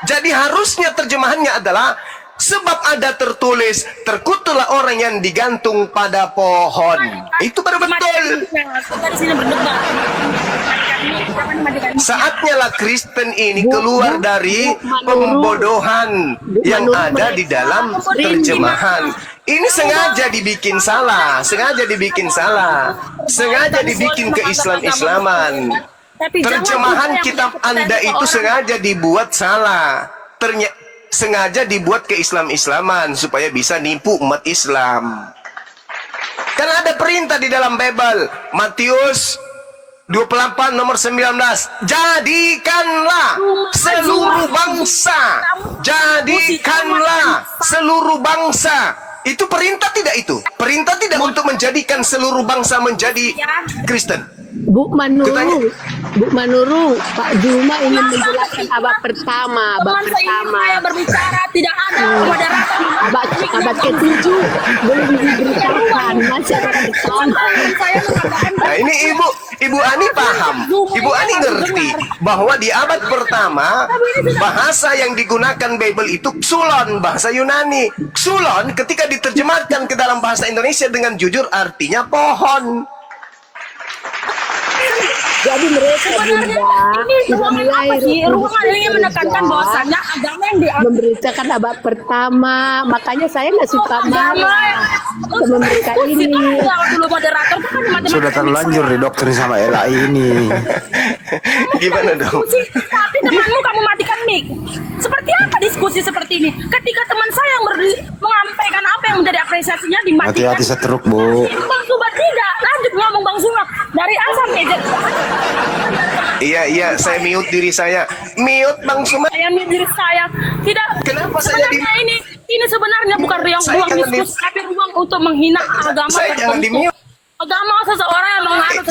Jadi harusnya terjemahannya adalah sebab ada tertulis terkutuklah orang yang digantung pada pohon. Itu baru betul. Saatnya lah Kristen ini keluar dari pembodohan yang ada di dalam terjemahan. Ini sengaja dibikin salah, sengaja dibikin salah, sengaja dibikin keislam-islaman. Terjemahan kitab Anda itu sengaja dibuat salah. Sengaja dibuat keislam-islaman supaya bisa nipu umat Islam. Karena ada perintah di dalam Bible, Matius 28 nomor 19, jadikanlah seluruh bangsa, jadikanlah seluruh bangsa. Itu perintah tidak itu? Perintah tidak untuk menjadikan seluruh bangsa menjadi Kristen? Bu Manuru, Pak Juma ingin menjelaskan abad pertama, Saya berbicara tidak ada moderator. abad ke-7 belum diberitakan, masih akan ditonton. Nah ini Ibu Ani paham, Ibu Ani ngerti bahwa di abad pertama bahasa yang digunakan Bible itu Xulon, bahasa Yunani. Xulon ketika diterjemahkan ke dalam bahasa Indonesia dengan jujur artinya pohon. Jadi mereka sudah mulai ruangan ini menekankan bahwasannya agama yang memberitakan abad pertama, makanya saya nggak suka marah sama mereka ini. dulu moderator itu kan matematika. Sudah terlanjur didoktrin sama LAI ini. Gimana dong? Tapi temanmu kamu matikan mic. Seperti apa diskusi seperti ini? Ketika teman saya yang menyampaikan apa yang menjadi apresiasinya dimatikan. Hati-hati setruk, Bu. Bang Suba tidak. Lanjut ngomong Bang Suba. Dari A sampai Z. Iya, saya mute diri saya. Mute Bang Suma. Saya mute diri saya. Tidak. Kenapa saya Sebenarnya ini sebenarnya bukan ruang diskusi, tapi ruang untuk menghina agama. Saya jangan di mute. Agama seseorang yang menganut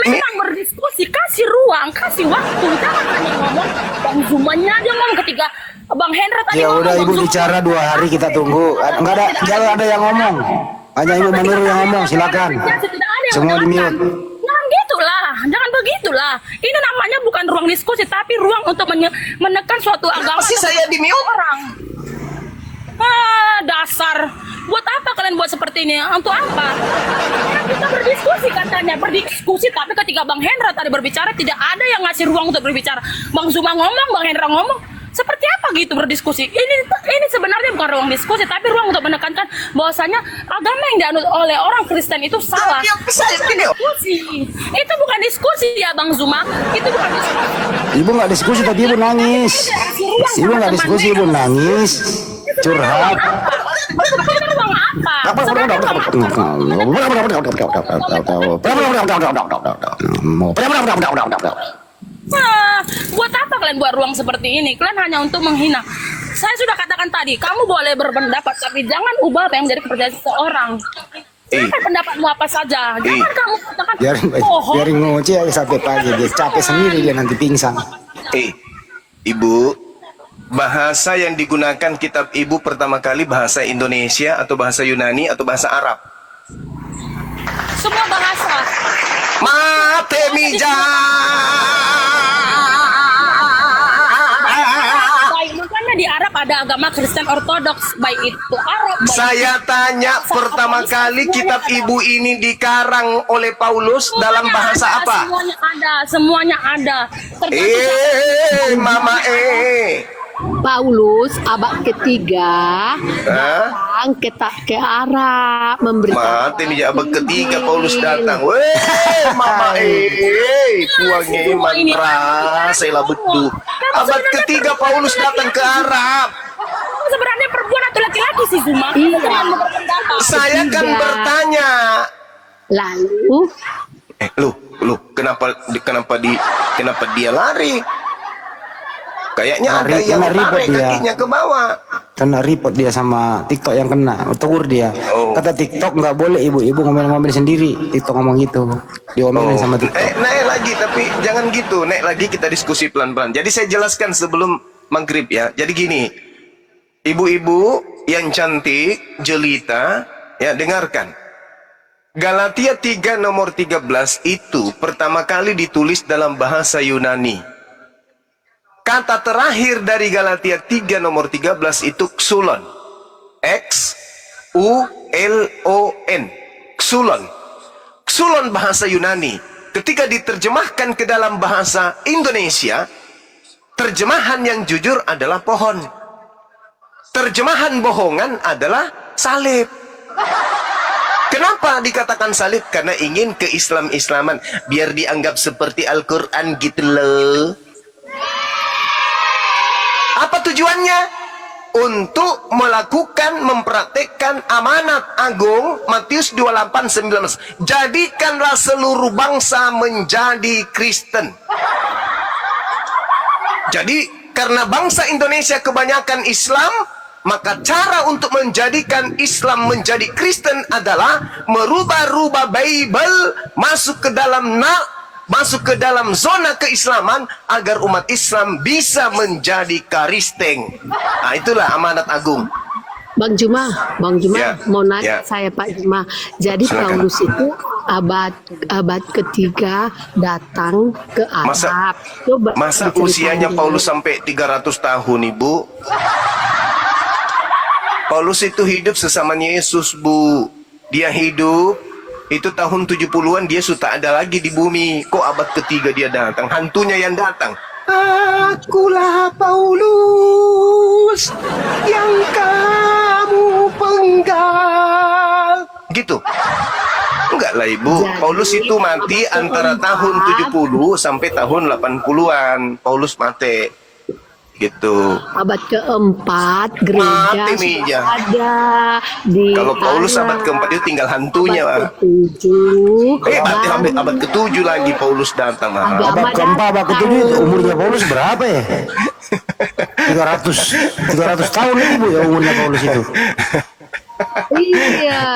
memang berdiskusi, kasih ruang, kasih waktu, jangan hanya ngomong. Bang Zumanya aja ngomong ketika Bang Hendra tadi Ya ngomong, udah Bang Ibu Zuma. bicara 2 hari kita tunggu. Enggak ada, jangan ada yang ngomong. Hanya Ibu Manuru yang ngomong, silakan. Semua di mute. Jangan gitulah, jangan begitulah. Ini namanya bukan ruang diskusi, tapi ruang untuk menekan suatu agama. Pasti saya di mute. Orang. Dasar. Buat apa kalian buat seperti ini? Untuk apa? Kita berdiskusi katanya, berdiskusi. Tapi ketika Bang Hendra tadi berbicara, tidak ada yang ngasih ruang untuk berbicara. Bang Zuma ngomong, Bang Hendra ngomong. Seperti apa gitu berdiskusi? Ini sebenarnya bukan ruang diskusi, tapi ruang untuk menekankan bahwasanya agama yang dianut oleh orang Kristen itu salah. Diskusi. Itu bukan diskusi ya Bang Zuma. Itu bukan diskusi. Ibu nggak diskusi tapi Ibu nangis. Ibu nggak diskusi, Ibu nangis. Curhat. Sebenarnya ruang apa? Buat apa kalian buat ruang seperti ini? Kalian hanya untuk menghina. Saya sudah katakan tadi, kamu boleh berpendapat, tapi jangan ubah apa yang menjadi kepercayaan seseorang. Silakan pendapatmu apa saja. Jangan kamu katakan Biarin ngoceh sampai pagi, dia capek sendiri, dia nanti pingsan. Ibu, bahasa yang digunakan kitab Ibu pertama kali bahasa Indonesia atau bahasa Yunani atau bahasa Arab? Semua bahasa. Mate mija. Baik, makanya di Arab ada agama Kristen Ortodoks, baik itu Arab. Baik Saya tanya pertama kali kitab Ibu ini dikarang oleh Paulus dalam bahasa apa? Semuanya ada. Mama Paulus abad ketiga datang ke Arab memberitakan. Mati nih abad ketiga Paulus datang. Weh, mama puangnya mantra saya betul. Abad ketiga Paulus datang ke Arab. Sebenarnya perempuan atau laki-laki sih Zuma? Iya. Saya kan bertanya. Lalu Lu kenapa dia lari? Kayaknya ada yang tarik kakinya ke bawah. Kena report dia sama TikTok yang kena, tegur dia. Kata TikTok nggak boleh ibu ngomel-ngomel sendiri. TikTok ngomong gitu, diomelin sama TikTok. Naik lagi, tapi jangan gitu. Naik lagi kita diskusi pelan-pelan. Jadi saya jelaskan sebelum maghrib ya. Jadi gini, ibu-ibu yang cantik, jelita, ya dengarkan. Galatia 3 nomor 13 itu pertama kali ditulis dalam bahasa Yunani. Kata terakhir dari Galatia 3 nomor 13 itu xulon. X-U-L-O-N. Xulon. Xulon bahasa Yunani. Ketika diterjemahkan ke dalam bahasa Indonesia, terjemahan yang jujur adalah pohon. Terjemahan bohongan adalah salib. Kenapa dikatakan salib? Karena ingin ke-Islam-Islaman. Biar dianggap seperti Al-Quran gitu loh. Apa tujuannya? Untuk melakukan, mempraktekkan amanat agung Matius 28:19. Jadikanlah seluruh bangsa menjadi Kristen. Jadi, karena bangsa Indonesia kebanyakan Islam, maka cara untuk menjadikan Islam menjadi Kristen adalah merubah-rubah Bible masuk ke dalam zona keislaman agar umat Islam bisa menjadi Karisteng. Nah, itulah amanat agung. Bang Juma, Ya, mau nanya ya. saya Pak Juma. Jadi Silakan. Paulus itu abad ketiga datang ke Arab. Coba Masa diceritain usianya dulu. Paulus sampai 300 tahun, Ibu? Paulus itu hidup sesamanya Yesus, Bu. Dia hidup, itu tahun 70-an dia sudah ada lagi di bumi. Kok abad ketiga dia datang? Hantunya yang datang. Akulah Paulus yang kamu penggal. Gitu. Enggak lah, Ibu. Jadi, Paulus itu mati abad antara keempat. tahun 70 sampai tahun 80-an. Paulus mati. Gitu. Abad keempat gereja Mati, sudah Mija. ada di Kalau Paulus abad Arab. keempat itu tinggal hantunya, Abad Pak. ketujuh Berarti baru abad ketujuh lagi Paulus datang. Ah. Agama Abad keempat, abad datang. ketujuh umurnya Paulus berapa ya? 300 tahun ini Bu ya umurnya Paulus itu. Iya.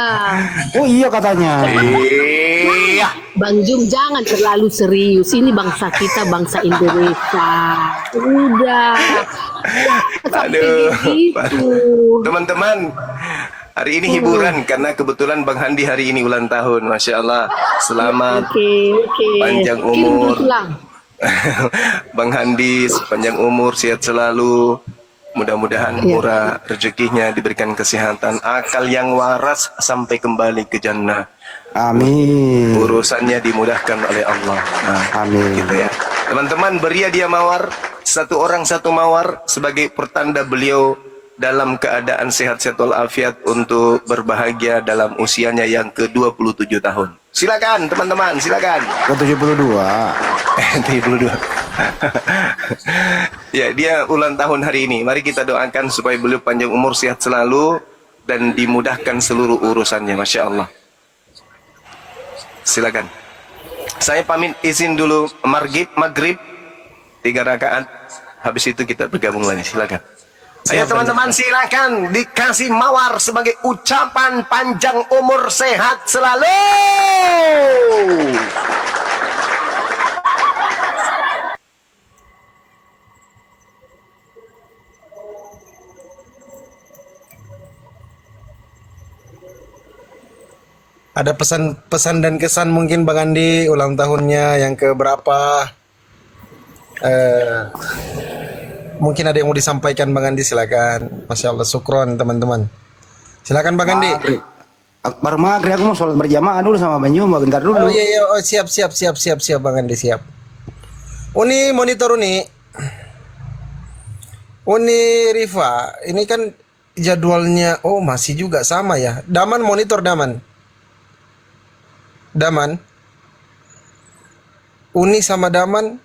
Oh iya katanya. Iya. Bang Jum jangan terlalu serius. Ini bangsa kita, bangsa Indonesia. Udah. Sampai Aduh. begitu. Teman-teman, hari ini hiburan karena kebetulan Bang Handi hari ini ulang tahun. Masya Allah. Selamat Oke. panjang Kirim dulu umur. pulang. Bang Handi panjang umur, sehat selalu. Mudah-mudahan murah rezekinya, diberikan kesehatan, akal yang waras sampai kembali ke jannah. Amin. Urusannya dimudahkan oleh Allah. Nah, Amin. gitu ya. Teman-teman, beri dia mawar, satu orang satu mawar sebagai pertanda beliau dalam keadaan sehat-sehat walafiat untuk berbahagia dalam usianya yang ke-27 tahun. Silakan teman-teman, silakan. Ke 72. 72. Ya, dia ulang tahun hari ini. Mari kita doakan supaya beliau panjang umur, sehat selalu dan dimudahkan seluruh urusannya. Masya Allah. Silakan. Saya pamit izin dulu maghrib 3 rakaat. Habis itu kita bergabung lagi. Silakan. Ayo teman-teman, silakan dikasih mawar sebagai ucapan panjang umur, sehat selalu. Ada pesan-pesan dan kesan mungkin Bang Andi ulang tahunnya yang ke berapa? Mungkin ada yang mau disampaikan Bang Andi, silakan. Masya Allah, syukron teman-teman. Silakan Bang Andi. Baru maghrib aku mau sholat berjamaah dulu sama Bang Juma bentar dulu. Oh iya iya, oh, siap Bang Andi, siap. Uni monitor Uni Riva, ini kan jadwalnya, oh masih juga sama ya. Daman monitor Daman. Uni sama Daman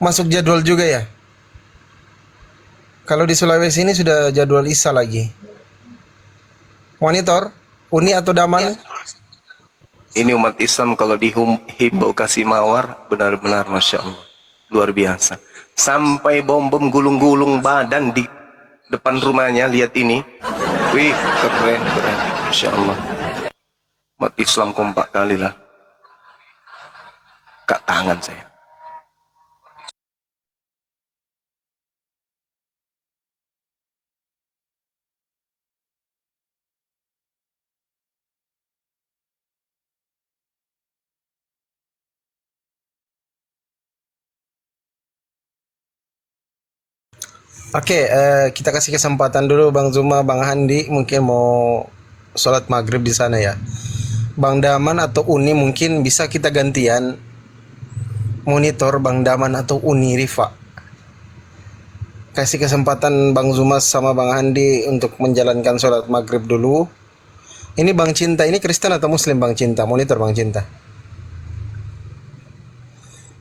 masuk jadwal juga ya. Kalau di Sulawesi ini sudah jadwal Isya lagi. Monitor, Uni atau Daman? Ini umat Islam kalau dihimbau kasih mawar, benar-benar Masya Allah. Luar biasa. Sampai bom-bom gulung-gulung badan di depan rumahnya, lihat ini. Wih, keren. Masya Allah. Umat Islam kompak kali lah. Kak tangan saya. Oke, kita kasih kesempatan dulu Bang Zuma, Bang Handi mungkin mau sholat maghrib di sana ya. Bang Daman atau Uni mungkin bisa kita gantian monitor Bang Daman atau Uni Rifa. Kasih kesempatan Bang Zuma sama Bang Handi untuk menjalankan sholat maghrib dulu. Ini Bang Cinta, ini Kristen atau Muslim Bang Cinta? Monitor Bang Cinta.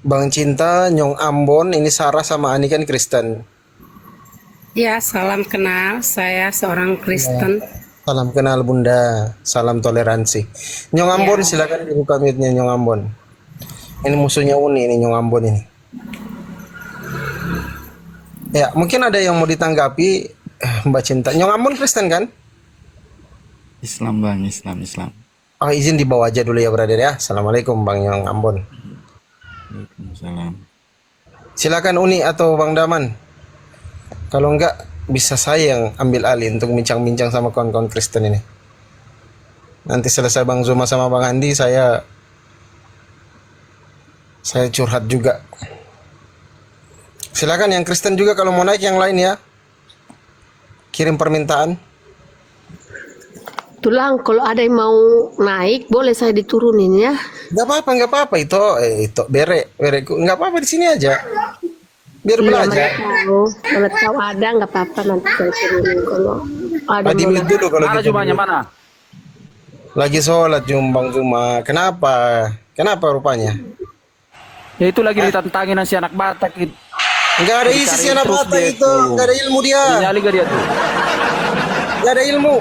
Bang Cinta, Nyong Ambon, ini Sarah sama Ani kan Kristen. Ya, salam kenal. Saya seorang Kristen. Salam kenal Bunda, salam toleransi. Nyong Ambon silakan dibuka mute-nya Nyong Ambon. Ini musuhnya Uni ini Nyong Ambon ini. Ya, mungkin ada yang mau ditanggapi Mbak Cinta. Nyong Ambon Kristen kan? Islam bang, Islam. Oh, izin dibawa aja dulu ya brother ya. Assalamualaikum Bang Nyong Ambon. Waalaikumsalam. Silakan Uni atau Bang Daman. Kalau enggak bisa saya yang ambil alih untuk bincang-bincang sama kawan-kawan Kristen ini. Nanti selesai Bang Zuma sama Bang Andi saya curhat juga. Silakan yang Kristen juga kalau mau naik yang lain ya. Kirim permintaan. Tulang, kalau ada yang mau naik, boleh saya diturunin ya. Enggak apa-apa itu bere enggak apa-apa di sini aja. Biar Iya, belajar. mana tahu ada nggak apa-apa nanti saya turunin kalau ada. Di mute dulu kalau Mana gitu. Jumanya mana? Lagi sholat Bang Zuma. Kenapa rupanya? Ya itu lagi ditantangin si anak Batak itu. Enggak ada isi si anak Terus Batak dia itu, enggak ada ilmu dia. Nyali gak dia tuh? Enggak ada ilmu.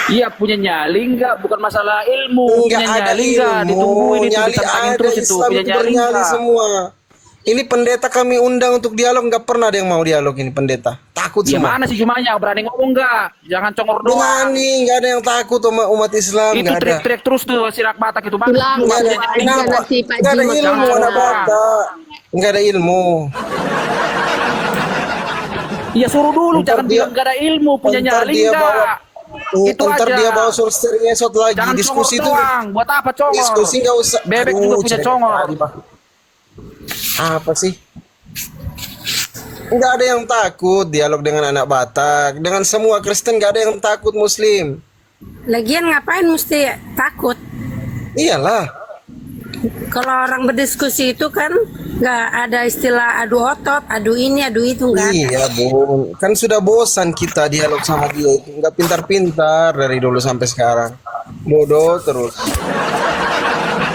Iya punya nyali enggak? Bukan masalah ilmu. Enggak Punya ada nyali enggak? ilmu. Ditungguin itu, Nyali ditantangin ada, terus itu. Islam Punya itu nyali bernyali enggak? semua. Ini pendeta kami undang untuk dialog, nggak pernah ada yang mau dialog ini pendeta. Takut Ya semua. mana sih Jumanya? Berani ngomong enggak? Jangan congor doang. Berani, nggak ada yang takut sama umat Islam, Itu nggak ada. teriak-teriak terus tuh si anak Batak itu bang. Tulang, Nggak ada. aja Kenapa? nanti Pak Nggak ada Ji ilmu, makan. anak Batak. Nggak ada ilmu. Iya suruh dulu, Ntar jangan dia- bilang gak ada ilmu, punya ntar nyali dia enggak? bawa- Itu Ntar aja. dia bawa surster ngesot lagi. Jangan Diskusi itu. congor doang. Buat apa congor? Diskusi nggak usah. Bebek Aduh, juga punya cerita congor. tadi, Pak. Apa sih? Nggak ada yang takut dialog dengan anak Batak. Dengan semua Kristen nggak ada yang takut Muslim. Lagian ngapain mesti takut? Iyalah. Kalau orang berdiskusi itu kan nggak ada istilah adu otot, adu ini, adu itu, nggak ada. Iya, Bun. Kan sudah bosan kita dialog sama dia itu. Nggak pintar-pintar dari dulu sampai sekarang. Bodoh terus.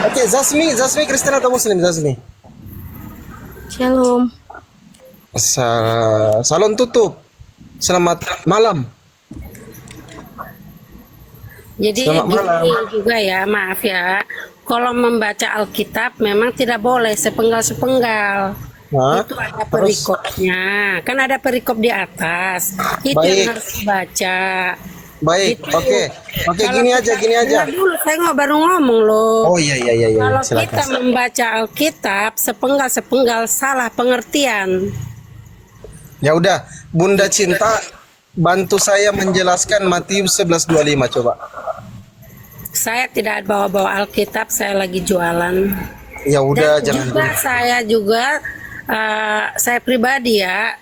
Oke, Zasmi Kristen atau Muslim, Zasmi? Shalom. Salon tutup. Selamat malam. Jadi Selamat malam. gini juga ya, maaf ya. Kalau membaca Alkitab memang tidak boleh sepenggal-sepenggal. Hah? Itu ada Terus? perikopnya. Kan ada perikop di atas. Itu Baik. yang harus dibaca. Baik, Gitu. oke. Oke, Kalau gini kita- aja, gini aja. Dengar dulu, saya nggak baru ngomong loh. Oh iya. Kalau kita Silakan. membaca Alkitab sepenggal-sepenggal salah pengertian. Ya udah, Bunda Cinta bantu saya menjelaskan Matius 11:25 coba. Saya tidak bawa-bawa Alkitab, saya lagi jualan. Ya udah, Dan jangan juga saya pribadi ya,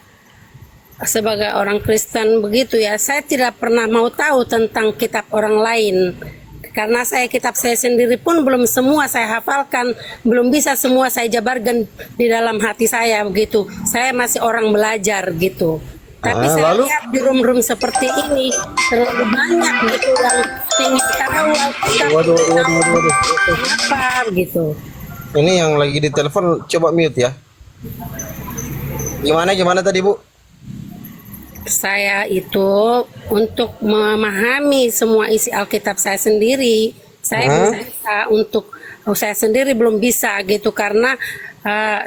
sebagai orang Kristen begitu ya, saya tidak pernah mau tahu tentang kitab orang lain. Karena kitab saya sendiri pun belum semua saya hafalkan, belum bisa semua saya jabarkan di dalam hati saya begitu. Saya masih orang belajar gitu. Tapi saya lalu? lihat di room-room seperti ini terlalu banyak gitu yang ingin tahu Alkitab. Waduh. Kenapa gitu. Ini yang lagi di telepon coba mute ya. Gimana tadi, Bu? Saya itu untuk memahami semua isi Alkitab saya sendiri, saya bisa untuk saya sendiri belum bisa gitu karena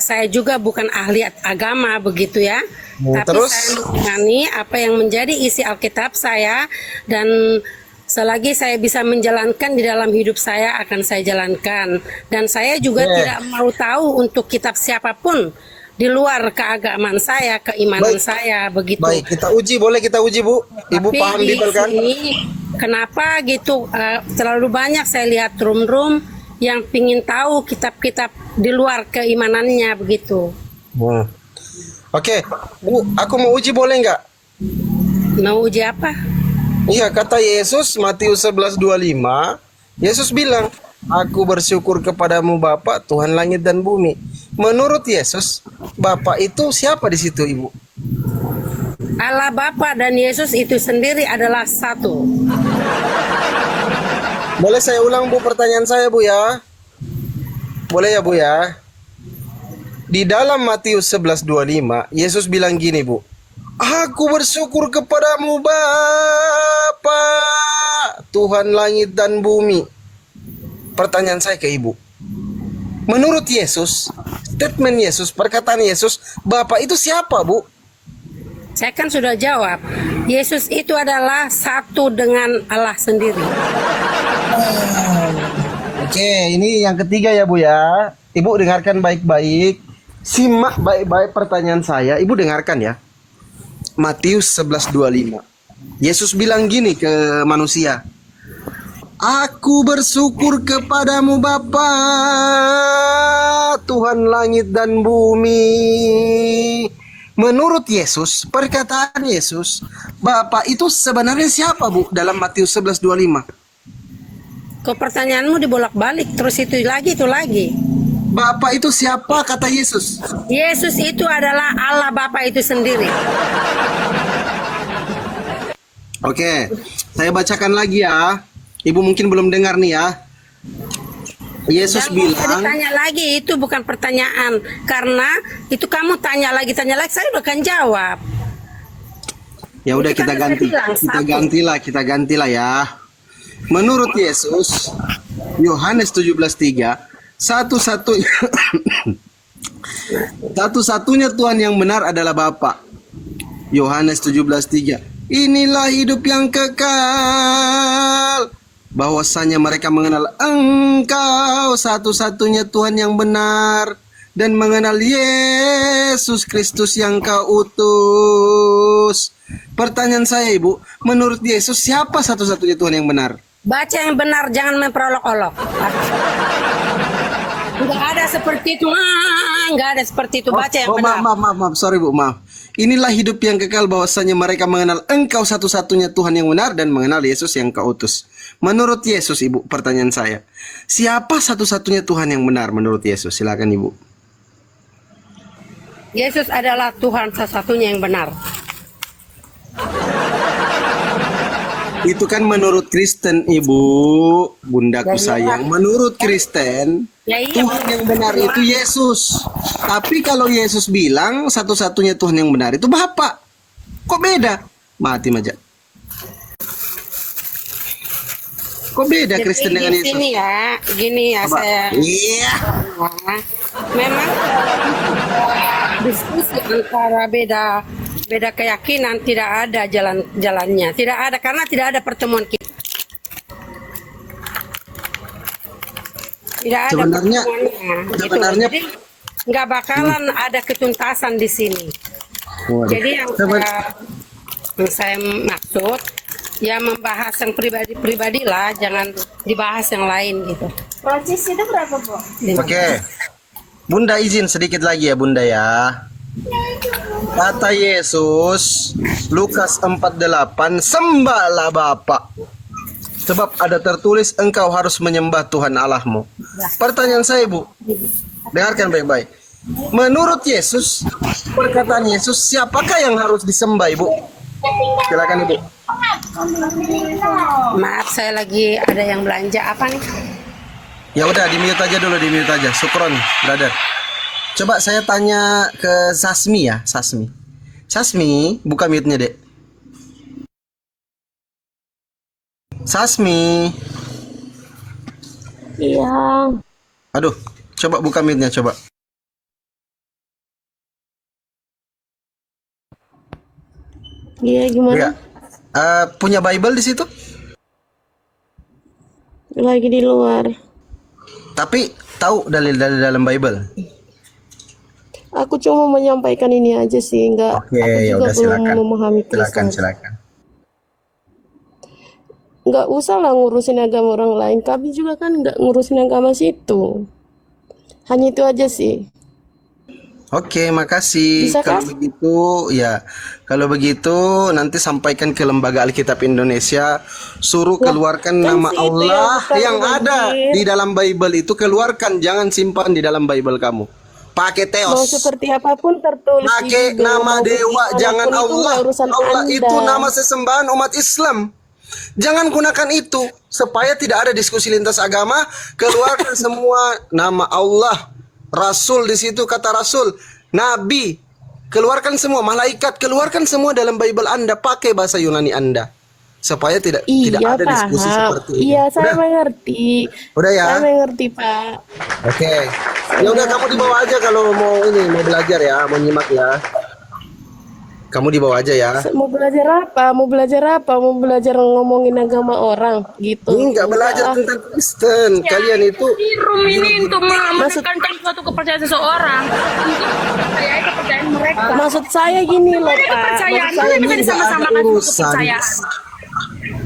saya juga bukan ahli agama begitu ya. Tapi Terus? saya mengenai apa yang menjadi isi Alkitab saya dan selagi saya bisa menjalankan di dalam hidup saya akan saya jalankan dan saya juga tidak mau tahu untuk kitab siapapun di luar keagamaan saya, keimanan Baik. saya begitu. Baik, kita uji, boleh kita uji, Bu? Ibu Tapi paham di Bible kan? sini, kenapa gitu terlalu banyak saya lihat room-room yang pingin tahu kitab-kitab di luar keimanannya begitu. Oke, Bu, aku mau uji boleh nggak? Mau uji apa? Iya, kata Yesus Matius 11:25, Yesus bilang, "Aku bersyukur kepadamu Bapa, Tuhan langit dan bumi." Menurut Yesus, Bapa itu siapa di situ, Ibu? Allah Bapa dan Yesus itu sendiri adalah satu. Boleh saya ulang, Bu, pertanyaan saya, Bu, ya? Boleh ya, Bu, ya? Di dalam Matius 11:25, Yesus bilang gini, Bu. "Aku bersyukur kepadamu Bapa, Tuhan langit dan bumi." Pertanyaan saya ke Ibu. Menurut Yesus, statement Yesus, perkataan Yesus, Bapa itu siapa, Bu? Saya kan sudah jawab. Yesus itu adalah satu dengan Allah sendiri. Oke, ini yang ketiga ya, Bu, ya. Ibu dengarkan baik-baik. Simak baik-baik pertanyaan saya. Ibu dengarkan ya. Matius 11:25. Yesus bilang gini ke manusia. "Aku bersyukur kepadamu Bapa, Tuhan langit dan bumi." Menurut Yesus, perkataan Yesus, Bapa itu sebenarnya siapa, Bu, dalam Matius 11:25? Kok pertanyaanmu dibolak-balik terus itu lagi. Bapa itu siapa kata Yesus? Yesus itu adalah Allah Bapa itu sendiri. Oke, saya bacakan lagi ya. Ibu mungkin belum dengar nih ya. Yesus Dan bisa bilang, ditanya lagi, itu bukan pertanyaan. Karena itu kamu tanya lagi, saya udah kan jawab. ya udah Itu kita kan ganti. saya bilang, Kita gantilah ya. Menurut Yesus, Yohanes 17:3, satu-satunya Tuhan yang benar adalah Bapa. Yohanes 17:3. Inilah hidup yang kekal, bahwasanya mereka mengenal Engkau satu-satunya Tuhan yang benar, dan mengenal Yesus Kristus yang Kau utus. Pertanyaan saya, Ibu, menurut Yesus siapa satu-satunya Tuhan yang benar? Baca yang benar, jangan memperolok-olok. Enggak ada seperti itu. Enggak ada seperti itu. Baca yang benar. Maaf, sorry Bu, maaf. Inilah hidup yang kekal, bahwasanya mereka mengenal Engkau satu-satunya Tuhan yang benar dan mengenal Yesus yang Kau utus. Menurut Yesus, Ibu, pertanyaan saya, siapa satu-satunya Tuhan yang benar menurut Yesus? Silakan Ibu. Yesus adalah Tuhan satu-satunya yang benar. Itu kan menurut Kristen, Ibu, bundaku Ya, sayang. Menurut Kristen, Ya, iya, Tuhan yang benar itu Yesus. Tapi kalau Yesus bilang satu-satunya Tuhan yang benar itu Bapa. Kok beda? Mati aja. Kok beda Jadi Kristen dengan Yesus? Gini ya Apa? saya. Iya. Memang diskusi antara beda keyakinan tidak ada jalannya, tidak ada karena tidak ada pertemuan kita. Tidak ada Sebenarnya- pertemuannya. sebenarnya- Jadi nggak bakalan ada ketuntasan di sini. Waduh. Jadi yang saya maksud ya membahas yang pribadi lah, jangan dibahas yang lain gitu. Proses itu berapa, Bu? Oke. Bunda izin sedikit lagi ya, Bunda ya. Kata Yesus, Lukas 4:8, sembahlah Bapa. Sebab ada tertulis engkau harus menyembah Tuhan Allahmu. Pertanyaan saya, Bu. Dengarkan baik-baik. Menurut Yesus, perkataan Yesus, siapakah yang harus disembah, Ibu? Silakan, Ibu. Maaf, saya lagi ada yang belanja apa nih? Ya udah, di-mute aja dulu, di-mute aja. Syukron, brother. Coba saya tanya ke Sasmi ya, Sasmi. Sasmi, buka mute-nya, Dek. Sasmi. Iya. Aduh, coba buka mute-nya, coba. Iya, gimana? Ya. Punya Bible di situ? Lagi di luar. Tapi tahu dalil-dalil dalam Bible? Aku cuma menyampaikan ini aja sih, enggak. Oke, Aku ya juga udah belum silakan. memahami Silakan, Kristen. silakan. Enggak usah lah ngurusin agama orang lain. Kami juga kan enggak ngurusin agama situ. Hanya itu aja sih. Oke, makasih. Bisa Kalau kan? begitu, ya, kalau begitu nanti sampaikan ke Lembaga Alkitab Indonesia, suruh keluarkan kan nama si itu Allah bukan yang ada berbanding. di dalam Bible itu, keluarkan, jangan simpan di dalam Bible kamu. Pakai Mau teos, seperti apapun tertulis di pakai Bible, nama mau dewa, bagaimanapun jangan itu Allah. nggak urusan Allah Anda. itu nama sesembahan umat Islam. Jangan gunakan itu supaya tidak ada diskusi lintas agama. Keluarkan semua nama Allah, Rasul di situ, kata Rasul, Nabi, keluarkan semua, malaikat, keluarkan semua dalam Bible Anda, pakai bahasa Yunani Anda supaya tidak Iya, ada diskusi paham. seperti ini. Iya, saya Udah, mengerti. udah ya. Saya mengerti, Pak. Oke. Ya udah, kamu dibawa aja kalau mau mau belajar ya, mau nyimak ya. Kamu dibawa aja ya. Mau belajar apa? Mau belajar apa? Mau belajar ngomongin agama orang gitu. Enggak belajar tentang Kristen. Kalian itu Di room ini untuk menekankan suatu kepercayaan seseorang, untuk mempercayai kepercayaan mereka. Maksud saya gini loh, Pak. Kepercayaan Maksud saya itu bisa gini. disama-samakan urusan. suatu kepercayaan.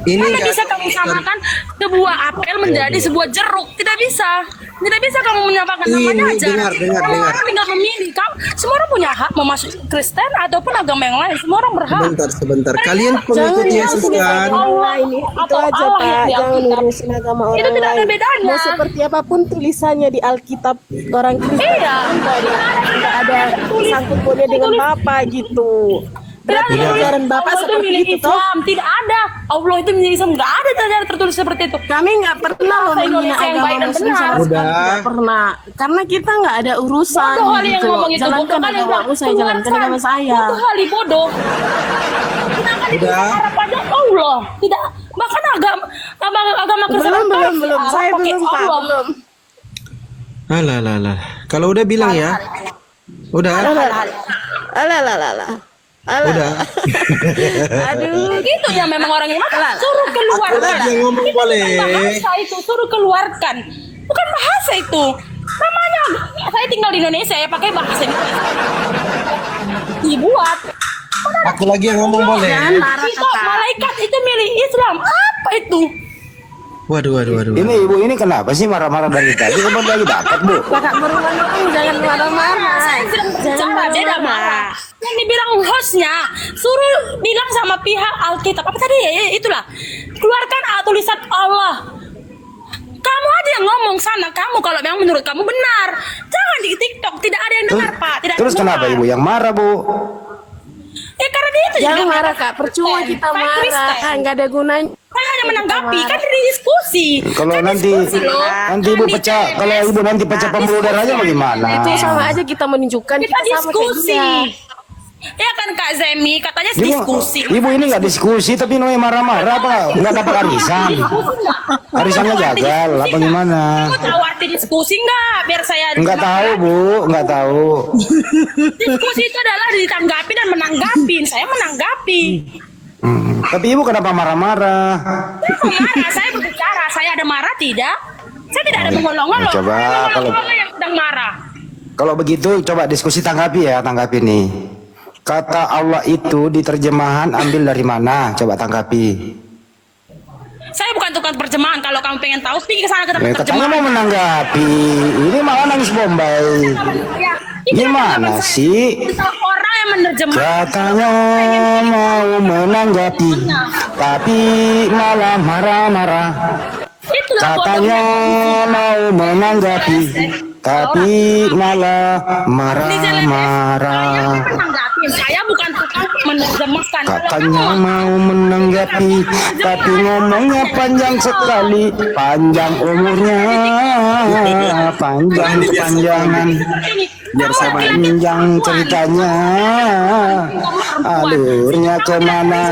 ini Mana nggak bisa ada kamu urusan. samakan sebuah apel menjadi sebuah jeruk? Tidak bisa. Tidak bisa kamu menyamakan namanya Ini, aja. dengar. Semua orang tinggal memilih. Semua orang punya hak mau masuk Kristen ataupun agama yang lain. Semua orang berhak. Sebentar. Kalian Jangan pengikut Yesus ngurusin kan? agama orang lain. Itu Atau aja, Allah Pak. yang di Jangan Alkitab. ngurusin agama orang Itu tidak ada lain. bedanya. Mau seperti apapun tulisannya di Alkitab orang Kristen, Iya. tidak ada sangkut pautnya dengan Bapak gitu. Berarti ajaran Bapak Allah itu seperti milik itu toh? Islam. Tidak ada. Allah itu milik Islam. Nggak ada ajaran tertulis seperti itu. Kami nggak pernah Bahasa menghina Indonesia yang agama baik dan Muslim benar. sama sekali, Udah. nggak pernah. Karena kita nggak ada urusan Bodoh kali yang gitu loh. ngomong itu. Jalankan Bodoh kali yang agamamu, saya bilang, jalankan agama saya. Bodoh kali bodoh. Sedangkan itu Udah. harapannya Allah. Tidak. Bahkan agama Kristen Belum. Saya pakai belum, Pak. Allah. Belum. Alah. Kalau udah bilang ya. Udah. Alah. Udah. Aduh. Gitu ya memang orang yang suruh keluar. Aku lagi yang ngomong boleh. Bahasa itu suruh keluarkan. Bukan bahasa itu. Namanya saya tinggal di Indonesia ya pakai bahasa Indonesia. Dibuat. Aku lagi yang ngomong boleh. Itu malaikat itu milik Islam. Apa itu? Waduh. Ini ibu ini kenapa sih marah-marah dari tadi? Kamu lagi dapat bu? Kakak berulang-ulang jangan marah-marah. Saya sedang Jangan berbicara beda marah. Yang dibilang hostnya suruh bilang sama pihak Alkitab apa tadi ya itulah keluarkan tulisan Allah. Kamu aja yang ngomong sana kamu kalau memang menurut kamu benar. Jangan di TikTok tidak ada yang dengar Pak. Tidak Terus dengar. kenapa ibu yang marah bu? Ya karena dia itu Jangan juga marah, Kak. Percuma Kristen. kita Saya marah. Kristen. Kak, nggak ada gunanya. Saya hanya menanggapi kan dari diskusi. Kalau Kan nanti diskusi, loh. nanti ibu Kan di pecah, TNS. kalau ibu nanti pecah pembuluh darahnya bagaimana? Itu sama aja kita menunjukkan Kita kita sama kayak diskusi. dia. Ya kan Kak Zemi katanya Ibu, diskusi. ibu ini nggak diskusi tapi namanya marah-marah apa? Nggak dapat arisan? Arisannya gagal apa gimana? Kamu tahu arti diskusi nggak? Biar saya Nggak tahu bu, nggak tahu. Diskusi itu adalah ditanggapi dan menanggapi. Saya menanggapi. Tapi ibu kenapa marah-marah? Saya marah, saya berbicara. Saya ada marah tidak? Saya tidak ada mengolong-olong. Coba Saya kalau- mengolong-olong yang sedang marah. Kalau begitu coba diskusi tanggapi ya, tanggapi nih. Kata Allah itu di terjemahan ambil dari mana? Coba tanggapi. Saya bukan tukang terjemahan. Kalau kamu pengen tahu, pergi ke sana ke tempat Katanya terjemahan. mau menanggapi. Ini malah nangis Bombay. Ya, itu Gimana teman saya. sih? Itu orang yang menerjemahkan. Katanya mau menanggapi, tapi malah marah-marah. Itulah Katanya mau menanggapi, tapi malah marah-marah. Saya bukan tukang menerjemahkan. Katanya mau menanggapi, tapi ngomongnya panjang sekali, panjang umurnya, panjang kepanjangan, Biar saya panjang ceritanya, alurnya kemana?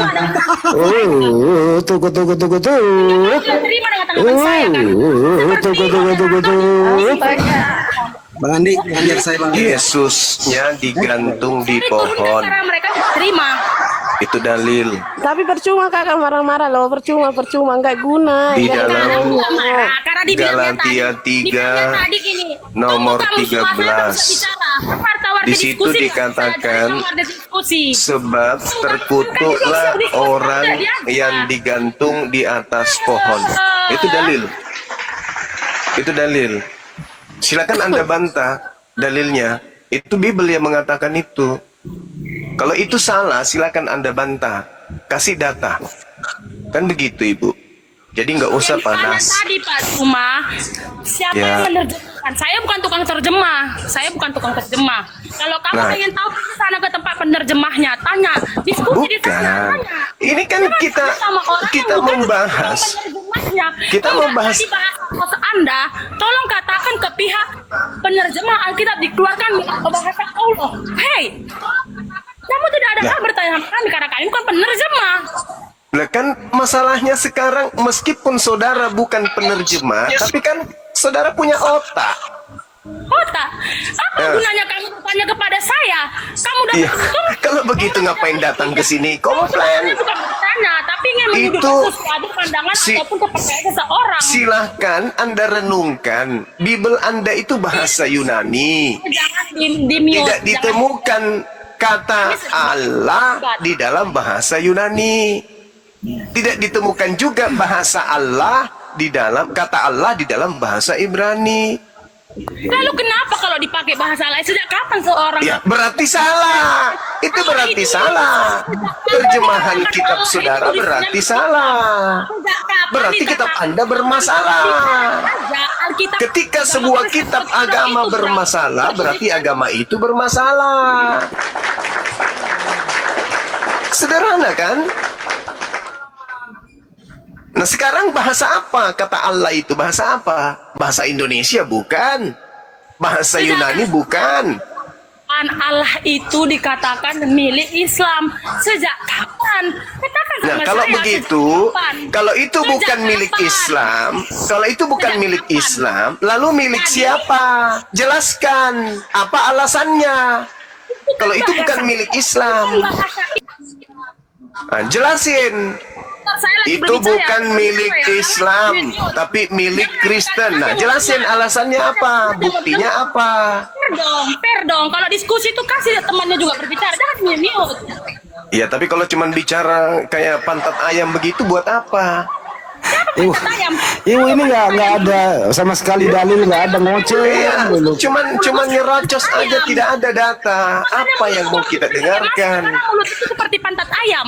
Tunggu. Terima dengan tanggapan saya kan. Tunggu. Bang Andi, ngajar saya Bang Andi. Yesusnya digantung di Itu pohon. cara mereka terima. Itu dalil. Tapi percuma kakak marah-marah loh. Percuma. Nggak guna. Di Nggak ada dalam gunanya. Marah karena dibilangnya Galatia tadi. 3, Dibilangnya tadi gini. nomor Tunggu kamu semua, saya 13. belum bisa bicara. Warta-warta Di situ diskusi, dikatakan, warta diskusi. Sebab terkutuklah orang yang digantung di atas pohon. Itu dalil. Itu dalil. Silakan Anda bantah dalilnya. Itu Bible yang mengatakan itu. Kalau itu salah, silakan Anda bantah. Kasih data. Kan begitu, Ibu. Jadi nggak usah Yang tanya panas. tadi Pak Cuma, siapa Ya. yang menerjemahkan? Saya bukan tukang terjemah. Saya bukan tukang terjemah. Kalau kamu Nah. pengen tahu, pergi sana ke tempat penerjemahnya, tanya, diskusi di sana, Bukan. tanya. Ini kan Jangan kita tanya sama orang kita yang bukan membahas. penerjemahnya. Kita Kalau membahas. tadi bahasa kos Anda, tolong katakan ke pihak penerjemah Alkitab dikeluarkan bahasa Allah. Hei, kamu tidak ada hak bertanya sama kami karena kami bukan penerjemah. Nah kan masalahnya sekarang meskipun saudara bukan penerjemah, tapi kan saudara punya otak. Otak, apa gunanya kamu bertanya kepada saya? Kamu dapat Iya. untung. Kalau begitu ngapain datang ke sini? Saya Komplain. bukan bertanya, tapi ingin menuduhkan Itu sesuatu pandangan si- ataupun kepercayaan seseorang. Silahkan Anda renungkan. Bible Anda itu bahasa Yunani. Jangan di-mute. Tidak ditemukan kata Allah di dalam bahasa Yunani. Tidak ditemukan juga bahasa Allah di dalam kata Allah di dalam bahasa Ibrani. Lalu kenapa kalau dipakai bahasa lain? Sejak kapan seorang Ya, berarti salah. Itu berarti salah. Terjemahan kitab saudara berarti salah. Sejak kapan Berarti kitab dikatakan? Anda bermasalah. Alkitab- Ketika sebuah kitab agama bermasalah, berarti agama itu bermasalah. Sederhana kan? Nah sekarang bahasa apa? Kata Allah itu bahasa apa? Bahasa Indonesia bukan. Bahasa Yunani bukan. Allah itu dikatakan milik Islam. Sejak kapan? Katakan sama Nah kalau saya, begitu, sejak kapan? kalau itu Sejak bukan milik kapan? Islam, kalau itu bukan Sejak milik kapan? Islam, lalu milik Jadi- siapa? Jelaskan apa alasannya. Kalau itu bukan milik Islam, Bahasa nah, jelasin. saya lagi Itu berbicara, bukan milik saya, Islam, jujur. tapi milik Jangan Kristen. Nah, dikasih jelasin waktu. alasannya apa, buktinya apa. Fair dong. Kalau diskusi itu kasih temannya juga berbicara, jangan mute. Ya, tapi kalau cuman bicara kayak pantat ayam begitu buat apa? Ibu, ibu ini nggak ada sama sekali dalil, nggak ada ngoceh Iya, dulu. cuman nyerocos aja, tidak ada data. Apa yang mau kita dengarkan? Karena mulut itu seperti pantat ayam.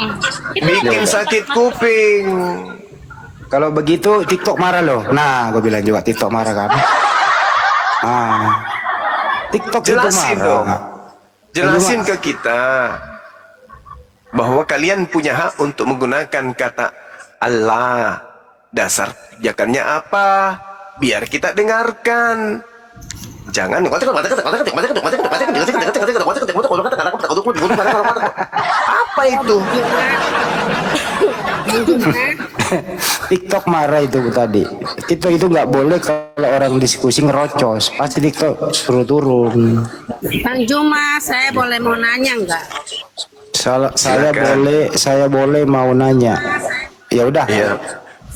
Itu Bikin sakit kuping. Kalau begitu TikTok marah loh. Nah, gue bilang juga TikTok marah kan. TikTok itu Jelasin marah. dong. Jelasin ke kita bahwa kalian punya hak untuk menggunakan kata Allah. Dasar pijakannya apa? Biar kita dengarkan. Jangan apa itu? TikTok marah itu Bu, tadi. TikTok itu nggak boleh kalau orang diskusi ngerocos. Pasti TikTok suruh turun. Bang Juma, saya boleh mau nanya nggak? Saya boleh mau nanya. Ya udah. Iya.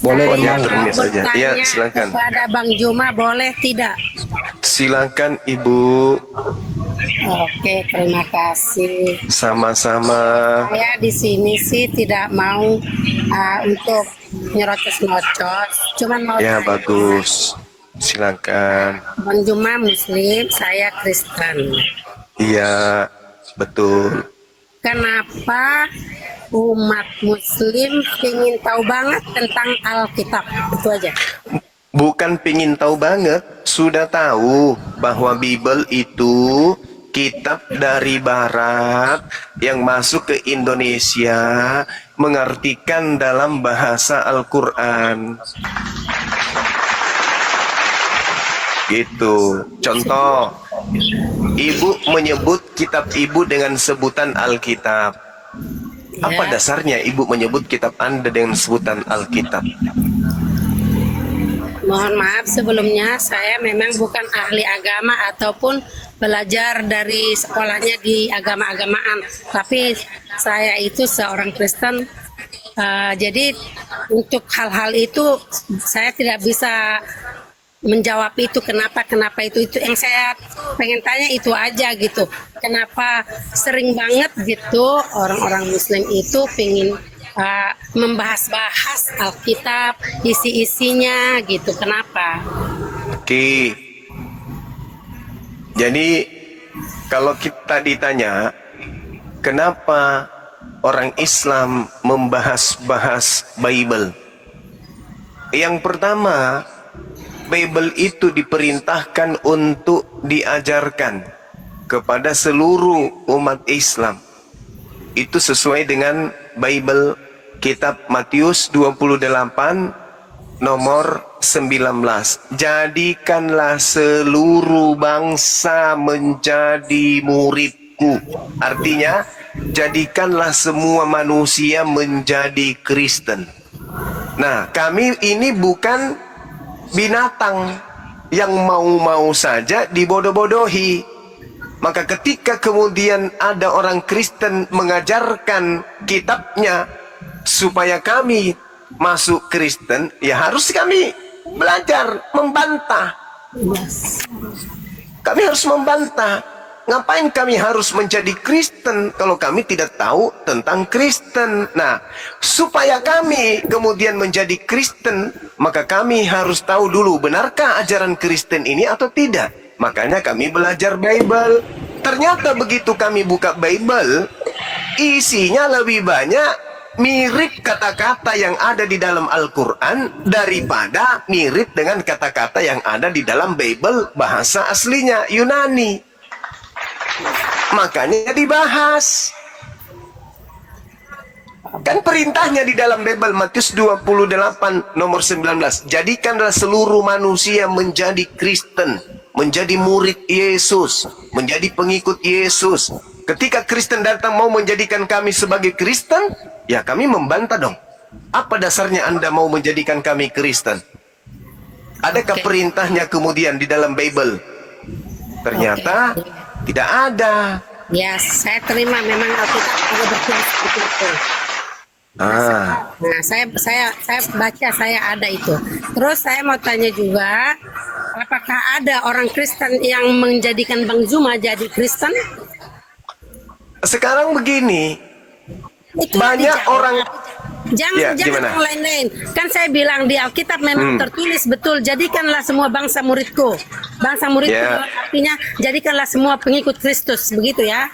Boleh Ya, mau. terus saja. Bertanya Iya, silakan. kepada Bang Juma, boleh tidak? Silakan Ibu. Oke, terima kasih. Sama-sama. Saya di sini sih tidak mau untuk nyerocos-nyerocos, cuman mau Ya, tanya, bagus. Silakan. Bang Juma Muslim, saya Kristen. Iya, betul. Kenapa umat Muslim ingin tahu banget tentang Alkitab? Itu aja. Bukan pingin tahu banget, sudah tahu bahwa Bible itu kitab dari Barat yang masuk ke Indonesia mengartikan dalam bahasa Al-Quran. Gitu. Contoh, Ibu menyebut kitab Ibu dengan sebutan Alkitab. Apa Ya. dasarnya Ibu menyebut kitab Anda dengan sebutan Alkitab? Mohon maaf sebelumnya, saya memang bukan ahli agama ataupun belajar dari sekolahnya di agama-agamaan, tapi saya itu seorang Kristen. Jadi untuk hal-hal itu saya tidak bisa menjawab itu kenapa itu yang saya pengen tanya itu aja gitu, kenapa sering banget gitu orang-orang Muslim itu pengen membahas-bahas Alkitab, isi-isinya gitu, kenapa? Oke. Jadi Kalau kita ditanya, kenapa orang Islam membahas-bahas Bible? Yang pertama, Bible itu diperintahkan untuk diajarkan kepada seluruh umat Islam. Itu sesuai dengan Bible kitab Matius 28 nomor 19. Jadikanlah seluruh bangsa menjadi muridku. Artinya, jadikanlah semua manusia menjadi Kristen. Nah, kami ini bukan binatang yang mau-mau saja dibodoh-bodohi. Maka ketika kemudian ada orang Kristen mengajarkan kitabnya supaya kami masuk Kristen, ya harus kami belajar membantah. Kami harus membantah. Ngapain kami harus menjadi Kristen kalau kami tidak tahu tentang Kristen? Nah, supaya kami kemudian menjadi Kristen, maka kami harus tahu dulu benarkah ajaran Kristen ini atau tidak. Makanya kami belajar Bible. Ternyata begitu kami buka Bible, isinya lebih banyak mirip kata-kata yang ada di dalam Al-Quran daripada mirip dengan kata-kata yang ada di dalam Bible bahasa aslinya Yunani. Makanya dibahas. Kan perintahnya di dalam Bible Matius 28 nomor 19. Jadikanlah seluruh manusia menjadi Kristen, menjadi murid Yesus, menjadi pengikut Yesus. Ketika Kristen datang mau menjadikan kami sebagai Kristen, ya kami membantah dong. Apa dasarnya Anda mau menjadikan kami Kristen? Adakah perintahnya kemudian di dalam Bible? Ternyata tidak ada. Ya, saya terima memang Alkitab ada bertulis seperti itu. Nah, saya baca, saya ada itu. Terus saya mau tanya juga, apakah ada orang Kristen yang menjadikan Bang Zuma jadi Kristen? Sekarang begini, Itu banyak dijawab. orang. Jangan gimana? yang lain-lain. Kan saya bilang di Alkitab memang tertulis betul, jadikanlah semua bangsa muridku. Bangsa muridku artinya jadikanlah semua pengikut Kristus, begitu ya.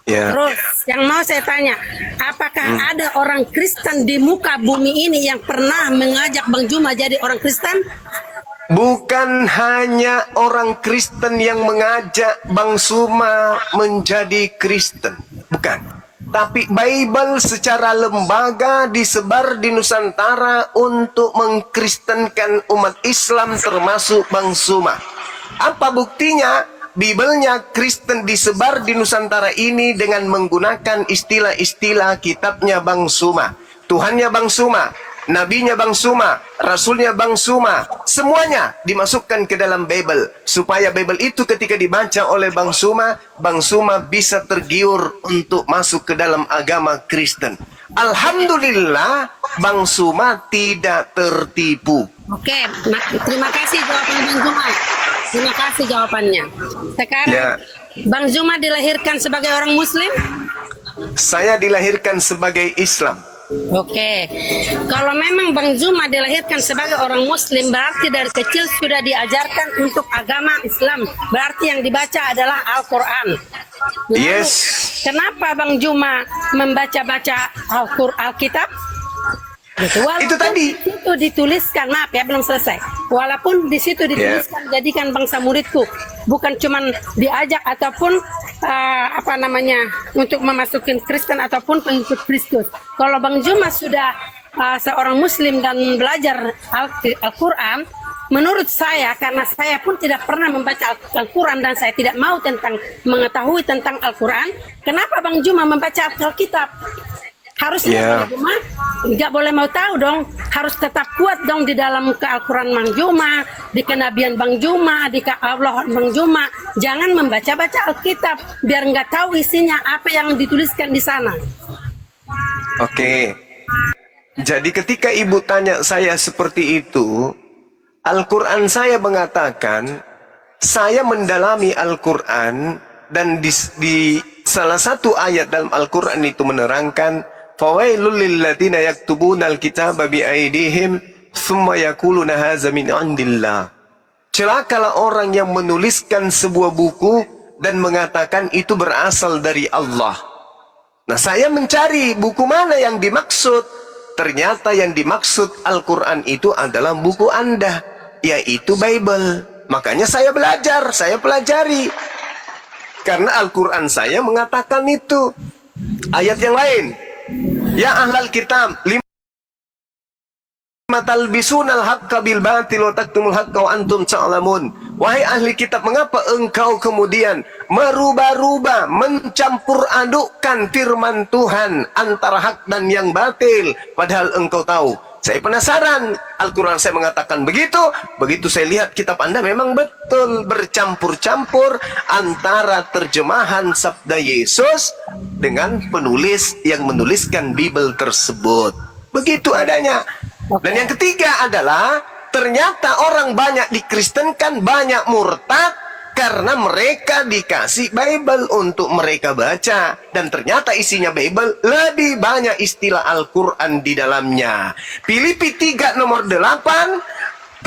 Terus yang mau saya tanya, apakah ada orang Kristen di muka bumi ini yang pernah mengajak Bang Zuma jadi orang Kristen? Bukan hanya orang Kristen yang mengajak Bang Zuma menjadi Kristen, bukan. Tapi Bible secara lembaga disebar di Nusantara untuk mengkristenkan umat Islam termasuk Bang Zuma. Apa buktinya? Biblenya Kristen disebar di Nusantara ini dengan menggunakan istilah-istilah kitabnya Bang Zuma. Tuhannya Bang Zuma, nabinya Bang Zuma, rasulnya Bang Zuma, semuanya dimasukkan ke dalam Bible. Supaya Bible itu ketika dibaca oleh Bang Zuma bisa tergiur untuk masuk ke dalam agama Kristen. Alhamdulillah, Bang Zuma tidak tertipu. Oke, terima kasih jawaban Bang Zuma. Terima kasih jawabannya. Sekarang Bang Zuma dilahirkan sebagai orang Muslim? Saya dilahirkan sebagai Islam. Oke, kalau memang Bang Zuma dilahirkan sebagai orang Muslim, berarti dari kecil sudah diajarkan untuk agama Islam. Berarti yang dibaca adalah Al-Quran. Yes. Kenapa Bang Zuma membaca-baca Alkitab? Itu tadi. Itu dituliskan, maaf ya belum selesai. Walaupun di situ dituliskan jadikan bangsa muridku, bukan cuman diajak ataupun untuk memasukin Kristen ataupun pengikut Kristus. Kalau Bang Zuma sudah seorang Muslim dan belajar Al-Quran, menurut saya, karena saya pun tidak pernah membaca Al-Quran dan saya tidak mau mengetahui tentang Al-Quran, kenapa Bang Zuma membaca Alkitab? Harusnya Bang Zuma nggak boleh mau tahu dong, harus tetap kuat dong di dalam Al-Quran Bang Zuma, di kenabian Bang Zuma, di Allah Bang Zuma. Jangan membaca-baca Alkitab biar nggak tahu isinya apa yang dituliskan di sana. Oke. Jadi ketika ibu tanya saya seperti itu, Al-Quran saya mengatakan saya mendalami Al-Quran dan di salah satu ayat dalam Al-Quran itu menerangkan fawailul lilladzina yaktubuna al-kitaba biaidihim thumma yaquluna hadza min indillah. Celakalah orang yang menuliskan sebuah buku dan mengatakan itu berasal dari Allah. Nah, saya mencari buku mana yang dimaksud. Ternyata yang dimaksud Al-Quran itu adalah buku Anda, yaitu Bible. Makanya saya belajar, saya pelajari. Karena Al-Quran saya mengatakan itu. Ayat yang lain. Ya ahlal kitab, talbisunal haqqa bil batil wa taktumul haqqa wa antum ta'lamun. Wahai ahli kitab, mengapa engkau kemudian merubah-rubah, mencampur adukkan firman Tuhan antara hak dan yang batil, padahal engkau tahu? Saya penasaran. Al-Quran saya mengatakan begitu. Begitu saya lihat kitab Anda memang betul bercampur-campur antara terjemahan sabda Yesus dengan penulis yang menuliskan Bible tersebut. Begitu adanya. Dan yang ketiga adalah ternyata orang banyak dikristenkan, banyak murtad karena mereka dikasih Bible untuk mereka baca. Dan ternyata isinya Bible lebih banyak istilah Al-Quran di dalamnya. Filipi 3 nomor 8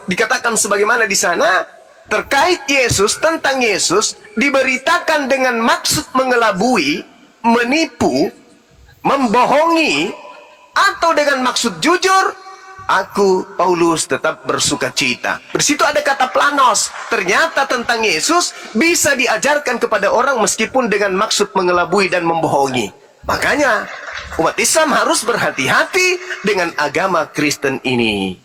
dikatakan sebagaimana di sana terkait Yesus, tentang Yesus diberitakan dengan maksud mengelabui, menipu, membohongi, atau dengan maksud jujur. Aku, Paulus, tetap bersuka cita. Di situ ada kata planos. Ternyata tentang Yesus bisa diajarkan kepada orang meskipun dengan maksud mengelabui dan membohongi. Makanya umat Islam harus berhati-hati dengan agama Kristen ini.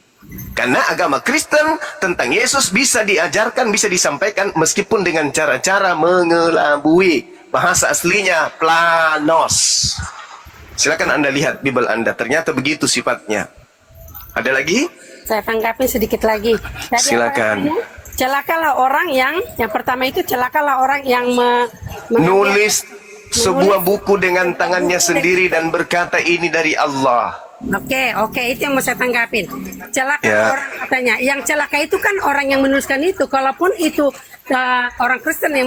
Karena agama Kristen tentang Yesus bisa diajarkan, bisa disampaikan meskipun dengan cara-cara mengelabui. Bahasa aslinya planos. Silakan Anda lihat Bible Anda, ternyata begitu sifatnya. Ada lagi? Saya tanggapi sedikit lagi. Jadi Silakan. Celakalah orang yang pertama itu celakalah orang yang Nulis sebuah buku dengan tangannya sendiri dan berkata ini dari Allah. Oke, itu yang mau saya tanggapin. Celaka Ya. orang katanya. Yang celaka itu kan orang yang menuliskan itu. Kalaupun itu orang Kristen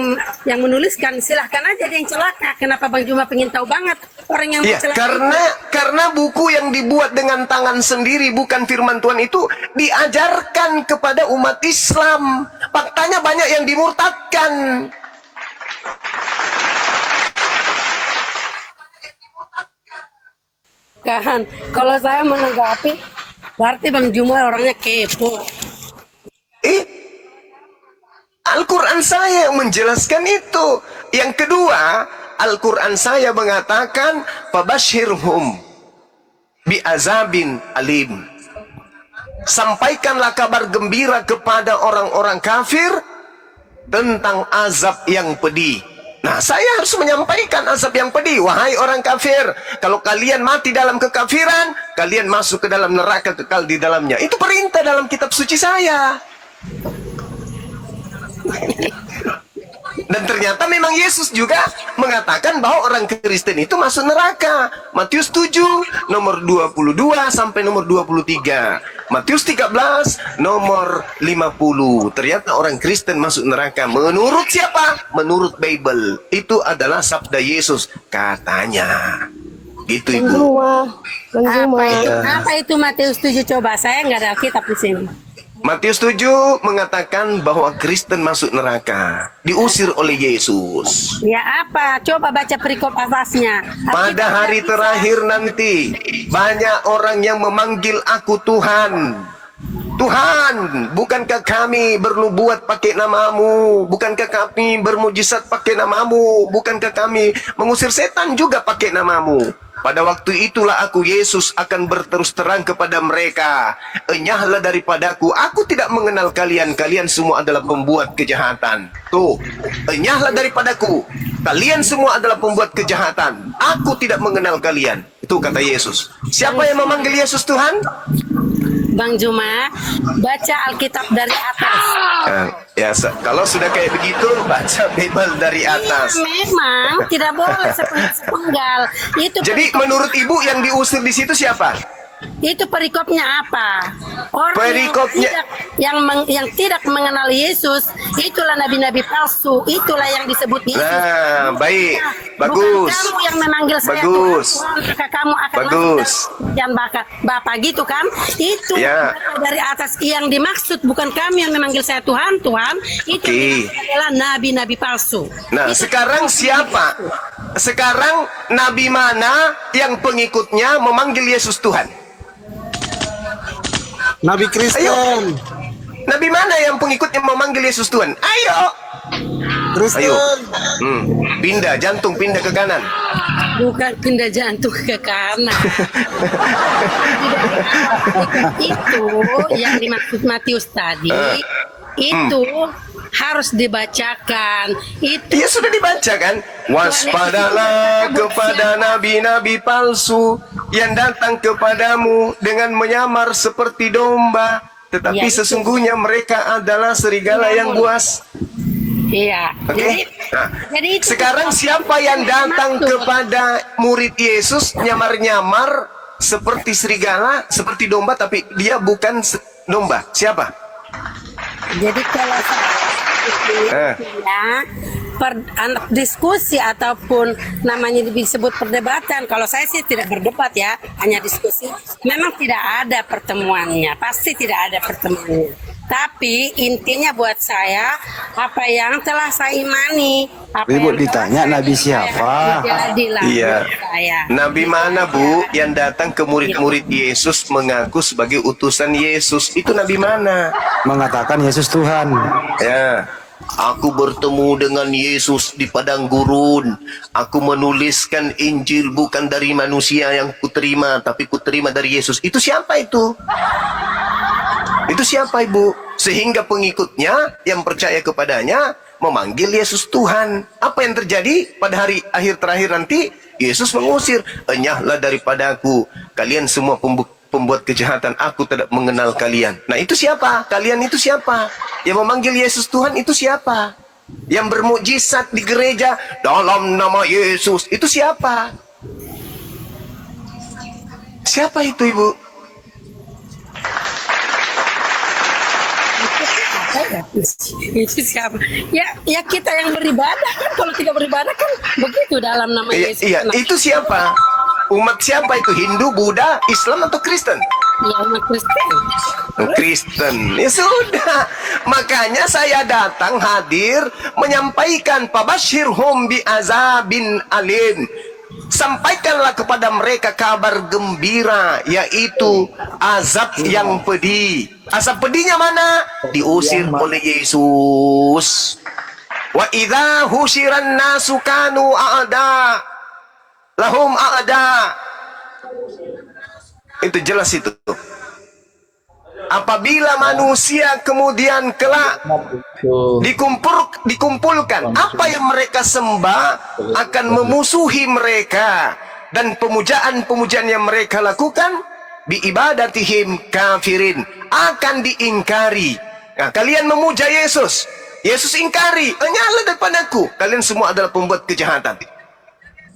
yang menuliskan, silahkan aja dia yang celaka. Kenapa Bang Juma pengen tahu banget orang yang Ya, celaka? karena buku yang dibuat dengan tangan sendiri bukan firman Tuhan itu diajarkan kepada umat Islam. Faktanya banyak yang dimurtadkan. Kan, kalau saya menanggapi, berarti Bang Juma orangnya kepo. Al-Quran saya yang menjelaskan itu. Yang kedua, Al-Quran saya mengatakan fabashirhum bi'azabin alim. Sampaikanlah kabar gembira kepada orang-orang kafir tentang azab yang pedih. Nah, saya harus menyampaikan azab yang pedih. Wahai orang kafir, kalau kalian mati dalam kekafiran, kalian masuk ke dalam neraka kekal di dalamnya. Itu perintah dalam kitab suci saya. Dan ternyata memang Yesus juga mengatakan bahwa orang Kristen itu masuk neraka. Matius 7 nomor 22 sampai nomor 23. Matius 13 nomor 50. Ternyata orang Kristen masuk neraka. Menurut siapa? Menurut Bible. Itu adalah sabda Yesus katanya. Gitu Ibu. Apa itu Matius 7 coba? Saya nggak ada kitab di sini. Matius 7 mengatakan bahwa Kristen masuk neraka, diusir oleh Yesus. Ya apa? Coba baca perikop atasnya. Pada hari terakhir nanti, banyak orang yang memanggil aku Tuhan. Tuhan, bukankah kami bernubuat pakai namamu? Bukankah kami bermujizat pakai namamu? Bukankah kami mengusir setan juga pakai namamu? Pada waktu itulah aku Yesus akan berterus terang kepada mereka, enyahlah daripadaku, aku tidak mengenal kalian, kalian semua adalah pembuat kejahatan. Tuh, enyahlah daripadaku, kalian semua adalah pembuat kejahatan, aku tidak mengenal kalian. Itu kata Yesus. Siapa yang memanggil Yesus Tuhan? Bang Juma, baca Alkitab dari atas. Kalau sudah kayak begitu, baca Bible dari atas. Memang tidak boleh sepenggal. Itu Jadi menurut Ibu yang diusir di situ siapa? Itu perikopnya apa? Orang Perikopnya- yang tidak mengenal Yesus, itulah nabi-nabi palsu, itulah yang disebut Yesus. Nah, baik. Bukan Bagus. kamu yang memanggil saya Bagus. Tuhan, maka kamu akan Bagus. masuk dan Bapak gitu kan? Itu Ya. dari atas yang dimaksud, bukan kami yang memanggil saya Tuhan, Tuhan. Itu Oke. adalah nabi-nabi palsu. Nah, sekarang siapa? Sekarang nabi mana yang pengikutnya memanggil Yesus Tuhan? Nabi Kristen. Nabi mana yang pengikutnya memanggil Yesus Tuhan? Ayo. Kristen. Ayo. Pindah jantung, pindah ke kanan. Bukan pindah jantung ke kanan. Itu yang dimaksud Matius tadi, itu harus dibacakan. Itu Iya sudah dibaca kan? Waspadalah kepada nabi-nabi palsu yang datang kepadamu dengan menyamar seperti domba, tetapi Ya, itu. sesungguhnya mereka adalah serigala yang buas. iya. Oke. Nah, Jadi itu sekarang siapa yang datang kepada murid Yesus nyamar-nyamar seperti serigala, seperti domba, tapi dia bukan domba? Siapa? Jadi kalau Eh. ya diskusi ataupun namanya disebut perdebatan, kalau saya sih tidak berdebat ya, hanya diskusi. Memang tidak ada pertemuannya, pasti tidak ada pertemuannya. Tapi intinya buat saya, apa yang telah saya imani, apa Ibu yang ditanya telah Nabi saya siapa? jadilah Iya. buat saya. Nabi mana Bu yang datang ke murid-murid Yesus mengaku sebagai utusan Yesus? Itu nabi mana? Mengatakan Yesus Tuhan. Ya. Aku bertemu dengan Yesus di padang gurun. Aku menuliskan Injil bukan dari manusia yang kuterima, tapi kuterima dari Yesus. Itu siapa itu? Itu siapa Ibu? Sehingga pengikutnya yang percaya kepadanya memanggil Yesus Tuhan. Apa yang terjadi pada hari akhir terakhir nanti? Yesus mengusir, enyahlah daripadaku, kalian semua pembuat kejahatan, aku tidak mengenal kalian. Nah itu siapa? Kalian itu siapa? Yang memanggil Yesus Tuhan itu siapa? Yang bermukjizat di gereja dalam nama Yesus itu siapa? Siapa itu Ibu? Itu siapa? Ya kita yang beribadah kan, kalau tidak beribadah kan begitu dalam nama Yesus. Iya, itu siapa? Umat siapa itu? Hindu, Buddha, Islam atau Kristen? Ya umat Kristen. Kristen. Ya sudah. Makanya saya datang hadir menyampaikan pabashirhum bi azabin alim. Sampaikanlah kepada mereka kabar gembira, yaitu azab yang pedih. Azab pedihnya mana? Diusir oleh Yesus. Wa idza husyiran nasu kanu a'da lahum a'da. Itu jelas itu. Apabila manusia kemudian kelak dikumpulkan, apa yang mereka sembah akan memusuhi mereka, dan pemujaan-pemujaan yang mereka lakukan biibadatihim kafirin akan diingkari. Nah, kalian memuja Yesus, Yesus ingkari, enyahlah daripadaku, kalian semua adalah pembuat kejahatan.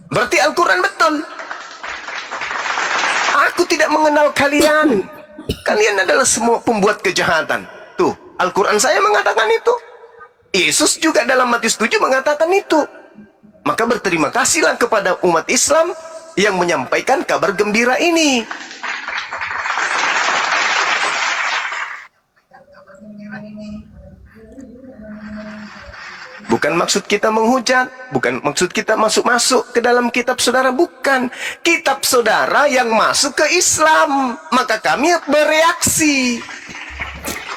Berarti Al-Quran betul. Aku tidak mengenal kalian. Kalian adalah semua pembuat kejahatan. Tuh, Al-Quran saya mengatakan itu. Yesus juga dalam Matius 7 mengatakan itu. Maka berterima kasihlah kepada umat Islam yang menyampaikan kabar gembira ini. Bukan maksud kita menghujat, bukan maksud kita masuk-masuk ke dalam kitab saudara, bukan. Kitab saudara yang masuk ke Islam, maka kami bereaksi.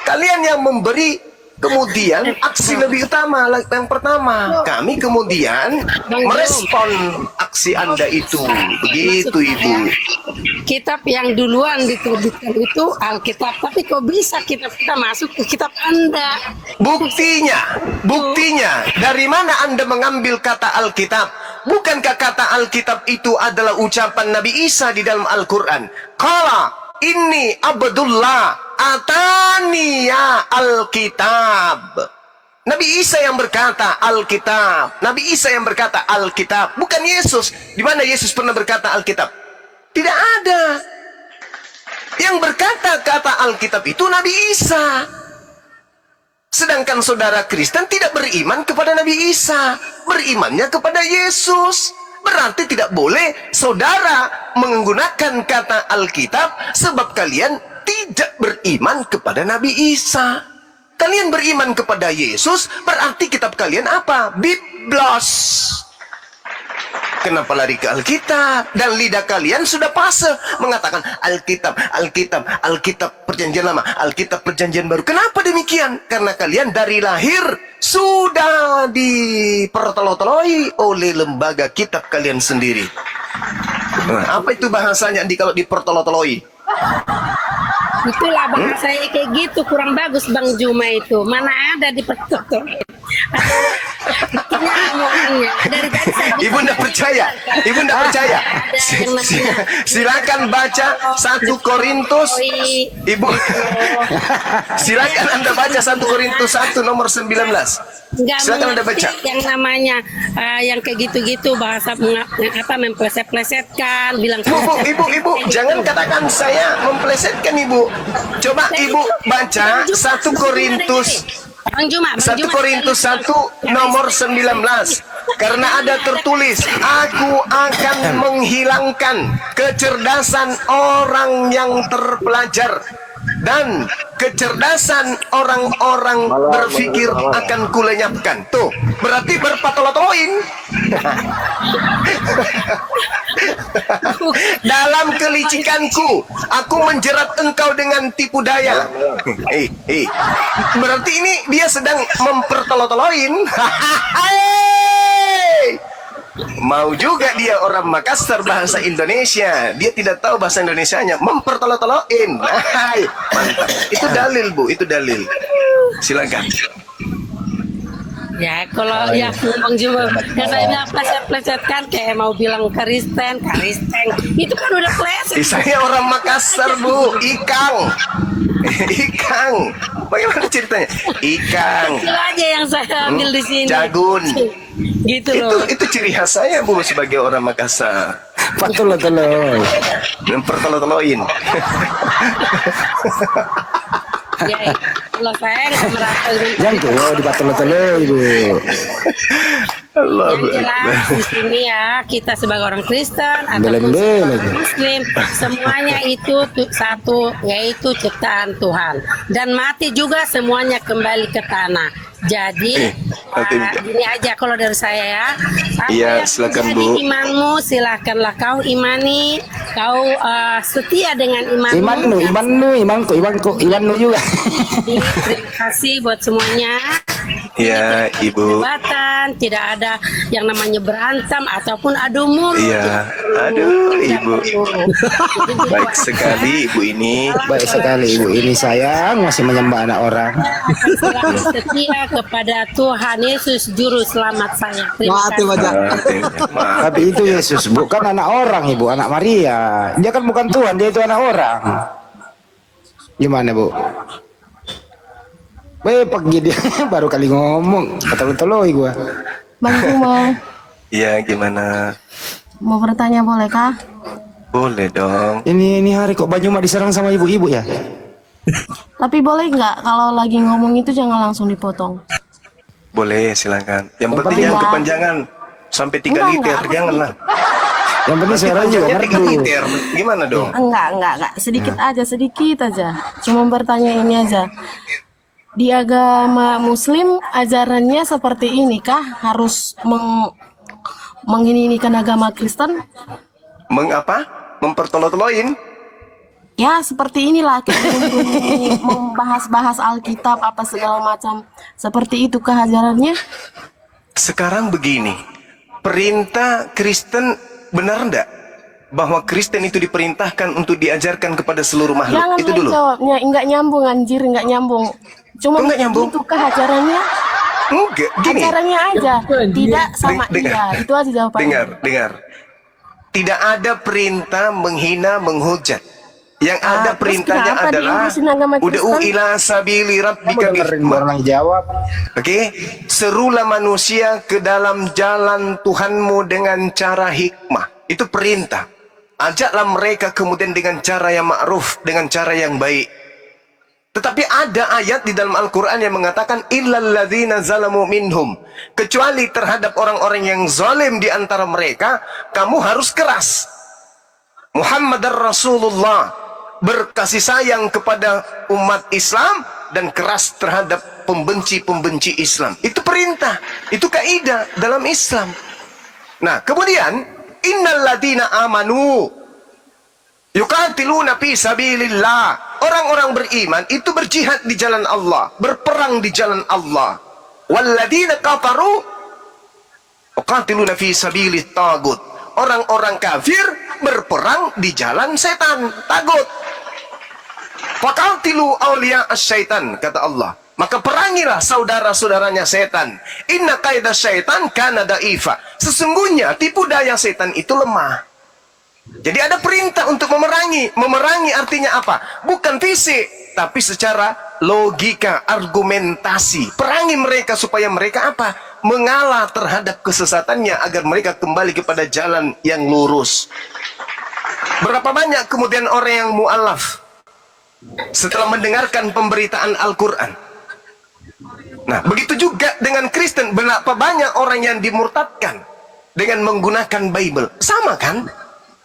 Kalian yang memberi kemudian aksi lebih utama, yang pertama. Kami kemudian merespon aksi Anda itu. Begitu Ibu. Kitab yang duluan diterbitkan itu Alkitab, tapi kok bisa kitab kita masuk ke kitab Anda? Buktinya, dari mana Anda mengambil kata Alkitab? Bukankah kata Alkitab itu adalah ucapan Nabi Isa di dalam Al-Quran? Qala inni abdullah ataniya Alkitab. Nabi Isa yang berkata Alkitab. Nabi Isa yang berkata Alkitab, bukan Yesus. Di mana Yesus pernah berkata Alkitab? Tidak ada. Yang berkata kata Alkitab itu Nabi Isa. Sedangkan saudara Kristen tidak beriman kepada Nabi Isa, berimannya kepada Yesus. Berarti tidak boleh saudara menggunakan kata Alkitab sebab kalian tidak beriman kepada Nabi Isa. Kalian beriman kepada Yesus, berarti kitab kalian apa? Biblos. Kenapa lari ke Alkitab? Dan lidah kalian sudah fase mengatakan Alkitab, Alkitab, Alkitab Perjanjian Lama, Alkitab Perjanjian Baru. Kenapa demikian? Karena kalian dari lahir sudah dipertoloi oleh lembaga kitab kalian sendiri. Nah, apa itu bahasanya kalau dipertoloi? Itulah bahasanya kayak gitu, kurang bagus Bang Juma itu. Mana ada di pertolongan. Dari tadi saya Ibu ndak percaya? Ibu ndak percaya? Silakan baca 1 Korintus. Ibu, silakan Anda baca 1 Korintus 1 nomor 19. Nggak Silakan Anda baca. mengerti yang namanya yang kayak gitu-gitu bahasa mempleset-plesetkan, bilang Ibu, jangan katakan saya memplesetkan Ibu. Coba Ibu baca 1 Korintus. Bang Juma, 1 Korintus 1 nomor 19. Karena ada tertulis, aku akan menghilangkan kecerdasan orang yang terpelajar dan kecerdasan orang-orang berpikir akan kulenyapkan. Tuh, berarti berpatolotoloin. Dalam kelicikanku, aku menjerat engkau dengan tipu daya. Berarti ini dia sedang mempertolotoloin. Mau juga dia orang Makassar bahasa Indonesia, dia tidak tahu bahasa Indonesianya, mempertolot-toloin. Hai, mantap. Itu dalil Bu, itu dalil. Silakan. Ya kalau ya Bang Juma, yang saya bilang pleset-plesetkan kayak mau bilang Kristen, itu kan udah pleset. Saya orang Makassar Bu, Ikang. Ikang. Bagaimana ceritanya? Ikang. Itu aja yang saya ambil di sini. Jagun. Gitu loh. Itu ciri khas saya Bu sebagai orang Makassar. Patulotoloy. Mempertolot-toloin. Ya, kalau saya nggak merasa Yang tuh dipatulotoloy Bu. Allah. yang jelas di sini ya kita sebagai orang Kristen ataupun Belen-belen sebagai aja. Muslim semuanya itu satu, yaitu ciptaan Tuhan, dan mati juga semuanya kembali ke tanah. Jadi gini aja kalau dari saya ya. Iya, Apa yang silakan, menjadi Bu. imanmu silahkanlah kau imani, kau setia dengan imanmu. Imanku juga. Terima kasih buat semuanya. Ya, Ibu. Perdebatan, tidak ada yang namanya berantem ataupun adu mulut. Iya, aduh Ibu. Baik sekali Ibu ini. Baik sekali Ibu ini sayang masih menyembah anak orang. Selalu setia kepada Tuhan Yesus Juru Selamat saya. Terima kasih. Tapi itu Yesus bukan anak orang Ibu, anak Maria. Dia kan bukan Tuhan, dia itu anak orang. Gimana Bu? Pagi dia baru kali ngomong, patulotoloy gua. Bang Juma, Iya, gimana? mau bertanya bolehkah? Boleh dong. Ini hari kok Bang Juma diserang sama ibu-ibu ya? Tapi boleh nggak kalau lagi ngomong itu jangan langsung dipotong? Boleh, silakan. Yang penting penting jangan ya. kepanjangan sampai 3 Enggak, liter, enggak. janganlah. Yang penting suara juga Panjangnya 3 merdu. liter. Gimana dong? Enggak. Sedikit aja. Cuma bertanya ini aja. Di agama Muslim ajarannya seperti ini kah? Harus menginikan agama Kristen? Mengapa? Mempertolot-toloin? Ya seperti inilah kita membahas-bahas Alkitab apa segala macam. Seperti itu kah ajarannya? Sekarang begini, perintah Kristen benar enggak? Bahwa Kristen itu diperintahkan untuk diajarkan kepada seluruh makhluk. Jangan Itu dulu. jawabnya, enggak nyambung anjir, enggak nyambung. Cuma Kok nggak nyambung? itu kah ajarannya? Enggak, gini. Ajarannya aja, tidak sama Dengar. iya. Itu aja jawabannya. Dengar. Tidak ada perintah menghina, menghujat. Yang ada terus perintahnya kenapa adalah diurusin agama Kristen? ud'u ila sabili rabbika bil Dengerin hikmah. orang jawab. Oke, serulah manusia ke dalam jalan Tuhanmu dengan cara hikmah. Itu perintah. Ajaklah mereka kemudian dengan cara yang ma'ruf, dengan cara yang baik. Tetapi ada ayat di dalam Al-Quran yang mengatakan illal ladzina zalamu minhum, kecuali terhadap orang-orang yang zalim di antara mereka, kamu harus keras. Muhammadar Rasulullah berkasih sayang kepada umat Islam dan keras terhadap pembenci-pembenci Islam. Itu perintah, itu kaidah dalam Islam. Nah, kemudian innal ladzina amanu yuqatiluna fi sabilillah. Orang-orang beriman itu berjihad di jalan Allah, berperang di jalan Allah. Walladzina kafaru yuqatiluna fi sabilit tagut. Orang-orang kafir berperang di jalan setan, tagut. Faqatilu awliya as-syaitan, kata Allah. Maka perangilah saudara-saudaranya setan. Inna kaidah syaitan kana da'ifa. Sesungguhnya tipu daya setan itu lemah. Jadi ada perintah untuk memerangi. Memerangi artinya apa? Bukan fisik, tapi secara logika, argumentasi. Perangi mereka supaya mereka apa? Mengalah terhadap kesesatannya agar mereka kembali kepada jalan yang lurus. Berapa banyak kemudian orang yang mu'alaf setelah mendengarkan pemberitaan Al-Quran? Nah, begitu juga dengan Kristen. Berapa banyak orang yang dimurtadkan dengan menggunakan Bible? Sama kan?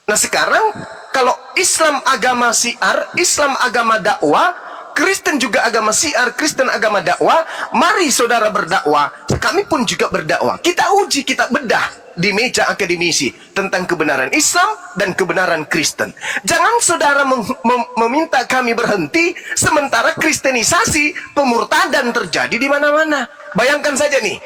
Nah, sekarang kalau Islam agama syiar, Islam agama dakwah, Kristen juga agama syiar, Kristen agama dakwah, mari saudara berdakwah, kami pun juga berdakwah. Kita uji, kita bedah di meja akademisi tentang kebenaran Islam dan kebenaran Kristen. Jangan saudara meminta kami berhenti sementara kristenisasi, pemurtadan terjadi di mana-mana. Bayangkan saja nih,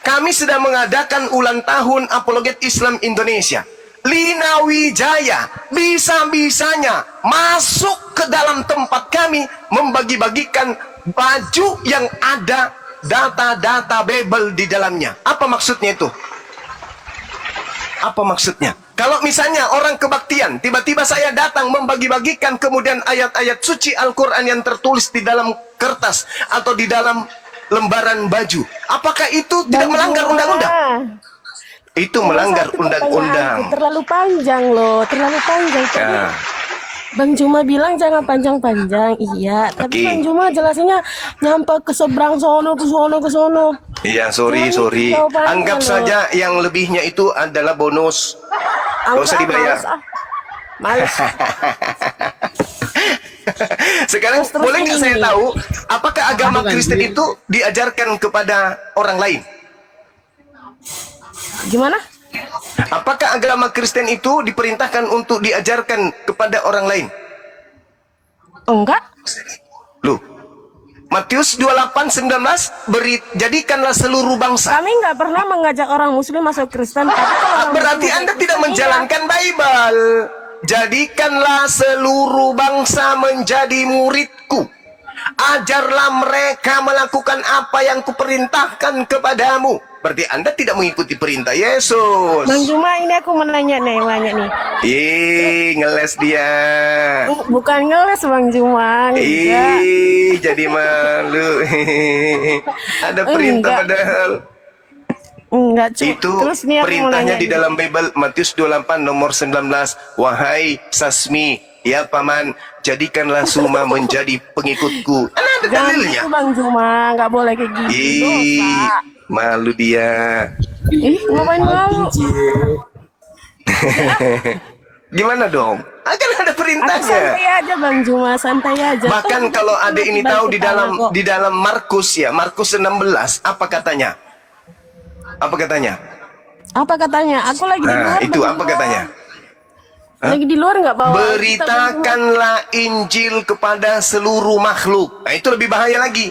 kami sedang mengadakan ulang tahun Apologet Islam Indonesia. Lina Wijaya bisa-bisanya masuk ke dalam tempat kami membagi-bagikan baju yang ada data-data Bible di dalamnya. Apa maksudnya itu? Apa maksudnya? Kalau misalnya orang kebaktian, tiba-tiba saya datang membagi-bagikan kemudian ayat-ayat suci Al-Quran yang tertulis di dalam kertas atau di dalam lembaran baju, apakah itu tidak melanggar undang-undang? Itu melanggar undang-undang. Terlalu panjang loh, terlalu panjang. Ya. Bang Juma bilang jangan panjang-panjang, iya. Tapi Bang Juma jelasinnya nyampe ke seberang sono, ke sono, ke sono. Iya, sorry. Anggap saja yang lebihnya itu adalah bonus. Gak usah dibayar. Males. Sekarang boleh nggak saya tahu, apakah agama Kristen itu diajarkan kepada orang lain? Gimana? Apakah agama Kristen itu diperintahkan untuk diajarkan kepada orang lain? Enggak. Loh, Matius 28:19, jadikanlah seluruh bangsa. Kami nggak pernah mengajak orang Muslim masuk Kristen. Berarti Anda tidak menjalankan Bible. Jadikanlah seluruh bangsa menjadi muridku. Ajarlah mereka melakukan apa yang kuperintahkan kepadamu. Berarti Anda tidak mengikuti perintah Yesus. Bang Juma, ini aku menanya nih, ngeles dia. Bukan ngeles Bang Juma. Jadi malu. Ada perintah padahal. Enggak, itu perintahnya di dalam Bible, Matius 28 nomor 19. Wahai Sasmi, ya paman, jadikanlah Suma menjadi pengikutku. Ada dalilnya. Jangan Bang Juma, nggak boleh kayak gitu. Dosa. Malu dia. Ngapain malu? Gimana dong? Akan ada perintahnya. Santai aja Bang Juma, santai aja. Bahkan kalau ada ini tahu di dalam Markus ya, Markus 16, apa katanya? Apa katanya? Apa katanya? Aku lagi di luar. Itu apa katanya? Lagi di luar nggak bawa. Beritakanlah Injil kepada seluruh makhluk. Nah, itu lebih bahaya lagi.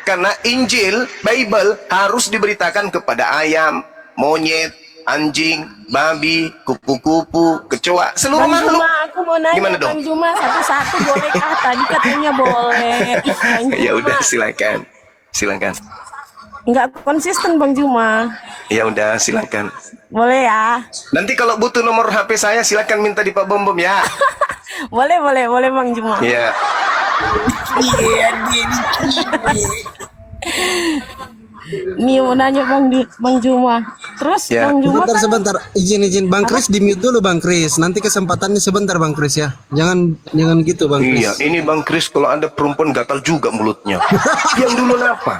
Karena Injil, Bible harus diberitakan kepada ayam, monyet, anjing, babi, kupu-kupu, kecoa, seluruh makhluk. Aku mau nanya, gimana dong? Bang Juma, satu-satu bolehkah? Tadi katanya boleh. Ya udah, silakan. Nggak konsisten Bang Juma. Ya udah, silakan. Boleh ya. Nanti kalau butuh nomor HP saya, silakan minta di Pak Bom ya. boleh Bang Juma. Iya. Nih mau nanya Bang Juma. Terus Ya. Bang Juma kan Sebentar, izin Bang Kris, di mute dulu Bang Kris. Nanti kesempatannya sebentar Bang Kris ya. Jangan gitu Bang Kris. Iya, ini Bang Kris kalau ada perempuan gatal juga mulutnya. Diam dulu apa?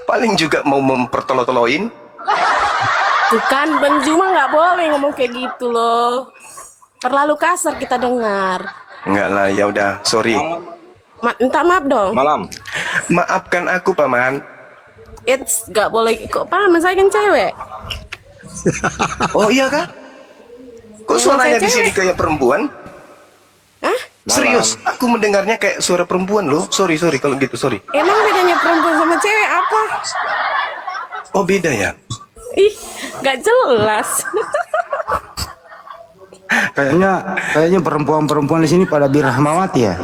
Paling juga mau mempertolo-toloin. bukan Bang Juma nggak boleh ngomong kayak gitu loh. Terlalu kasar kita dengar. Enggak lah, ya udah, sorry. Minta maaf dong. Malam. Maafkan aku, Paman. It's nggak boleh kok paman, saya kan cewek. Oh iya kah? Kok suaranya di sini kayak perempuan? Hah? Serius, aku mendengarnya kayak suara perempuan loh. Sorry kalau gitu, sorry. Emang bedanya perempuan sama cewek apa? Oh beda ya? Ih, nggak jelas. Kayaknya perempuan-perempuan di sini pada birahmawati ya.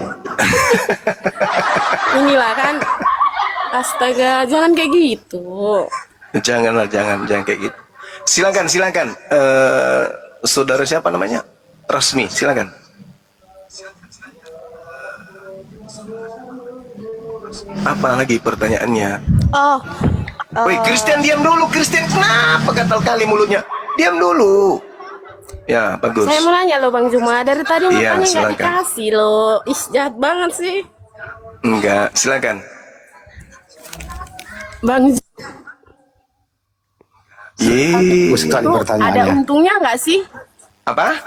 Inilah kan. Astaga, jangan kayak gitu. Janganlah, jangan kayak gitu. Silakan. Saudara siapa namanya? Rasmi, silakan. Apa lagi pertanyaannya? Oh, Woi, Christian diam dulu. Christian, kenapa gatal kali mulutnya? Diam dulu. Ya, bagus. saya mau nanya loh Bang Juma. Dari tadi Iya, makanya nggak silakan. dikasih loh. Ih, jahat banget sih. Enggak, silakan. Bang Bagus sekali Juma, ada pertanyaannya. untungnya nggak sih? Apa?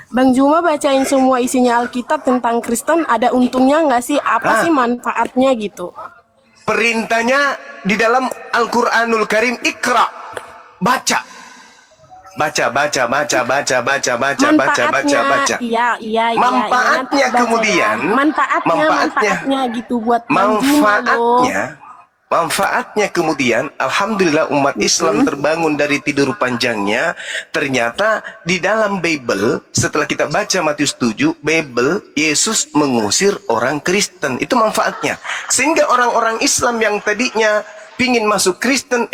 Bang Juma bacain semua isinya Alkitab tentang Kristen, ada untungnya nggak sih? Apa sih manfaatnya gitu? Perintahnya di dalam Al-Quranul Karim, Iqra. Baca. Baca. Iya. Manfaatnya nanti baca kemudian, ya. manfaatnya gitu buat Bang Juma loh. Manfaatnya kemudian, alhamdulillah umat Islam terbangun dari tidur panjangnya. Ternyata di dalam Bible, setelah kita baca Matius 7, Bible, Yesus mengusir orang Kristen. Itu manfaatnya. Sehingga orang-orang Islam yang tadinya pingin masuk Kristen,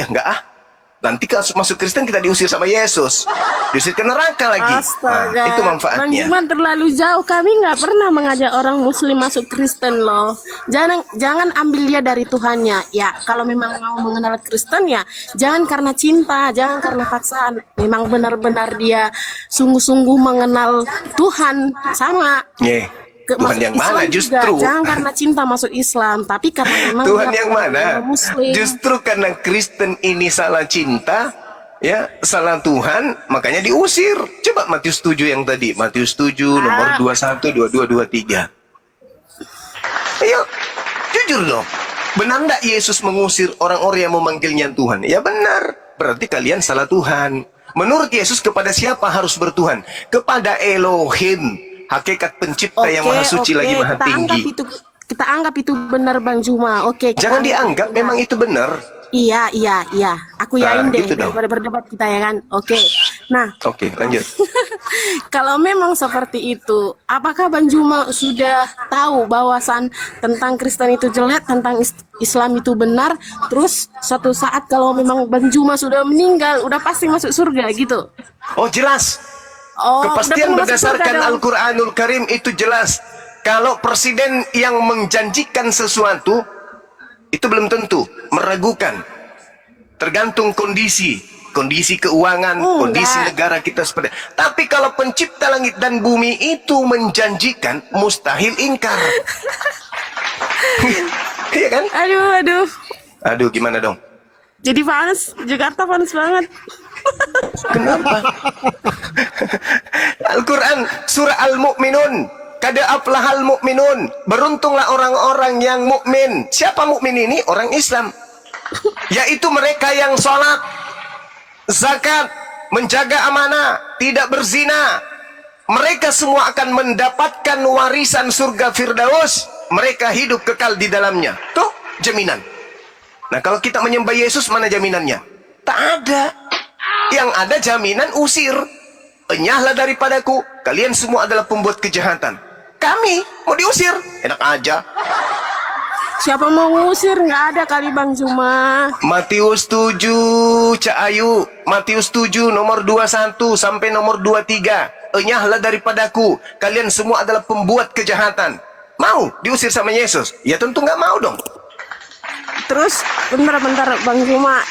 nanti kalau masuk Kristen kita diusir sama Yesus, diusir ke neraka lagi. Astaga, Itu Bang manfaatnya. Juma terlalu jauh. Kami nggak pernah mengajak orang Muslim masuk Kristen loh. Jangan ambil dia dari Tuhannya. Ya, kalau memang mau mengenal Kristen ya, jangan karena cinta, jangan karena paksaan. Memang benar-benar dia sungguh-sungguh mengenal Tuhan sama. Tuhan Masuk yang Islam mana juga. justru? Jangan karena cinta masuk Islam, tapi karena memang Tuhan dia yang orang mana? Muslim. Justru karena Kristen ini salah cinta, ya, salah Tuhan, makanya diusir. Coba Matius 7 yang tadi, Matius 7 nomor 21, 22, 23. Ayo, jujur dong. Benar enggak Yesus mengusir orang-orang yang memanggilnya Tuhan? Ya benar. Berarti kalian salah Tuhan. Menurut Yesus kepada siapa harus bertuhan? Kepada Elohim. Hakikat pencipta yang maha suci lagi maha tinggi. Kita anggap itu benar Bang Juma. Oke. Jangan dianggap, memang itu benar. Iya. Aku yain deh gitu dong. daripada berdebat kita ya kan. Oke. Nah, Oke, lanjut. kalau memang seperti itu, apakah Bang Juma sudah tahu bahasan tentang Kristen itu jelek, tentang Islam itu benar? Terus suatu saat kalau memang Bang Juma sudah meninggal, udah pasti masuk surga gitu? Oh, jelas. Oh, Kepastian udah masuk surga berdasarkan dong. Al-Quranul Karim itu jelas. Kalau presiden yang menjanjikan sesuatu, itu belum tentu, meragukan. Tergantung kondisi keuangan, kondisi negara kita seperti. Tapi kalau pencipta langit dan bumi itu menjanjikan, mustahil ingkar. Iya kan? Aduh. Gimana dong? Jadi panas, Jakarta panas banget. Kenapa? Al-Quran surah Al-Mu'minun, kada aflahal mu'minun, beruntunglah orang-orang yang mukmin. Siapa mukmin ini? Orang Islam, yaitu mereka yang sholat, zakat, menjaga amanah, tidak berzina. Mereka semua akan mendapatkan warisan surga Firdaus. Mereka hidup kekal di dalamnya. Tuh jaminan. Nah, kalau kita menyembah Yesus, mana jaminannya? Tak ada. Yang ada jaminan usir. Enyahlah daripadaku, kalian semua adalah pembuat kejahatan. Kami mau diusir, enak aja. Siapa mau ngusir? Nggak ada kali Bang Juma. Matius 7, Cak Ayu. Matius 7 nomor 21 sampai nomor 23. Enyahlah daripadaku, kalian semua adalah pembuat kejahatan. Mau diusir sama Yesus? Ya tentu nggak mau dong. Terus bentar Bang Juma.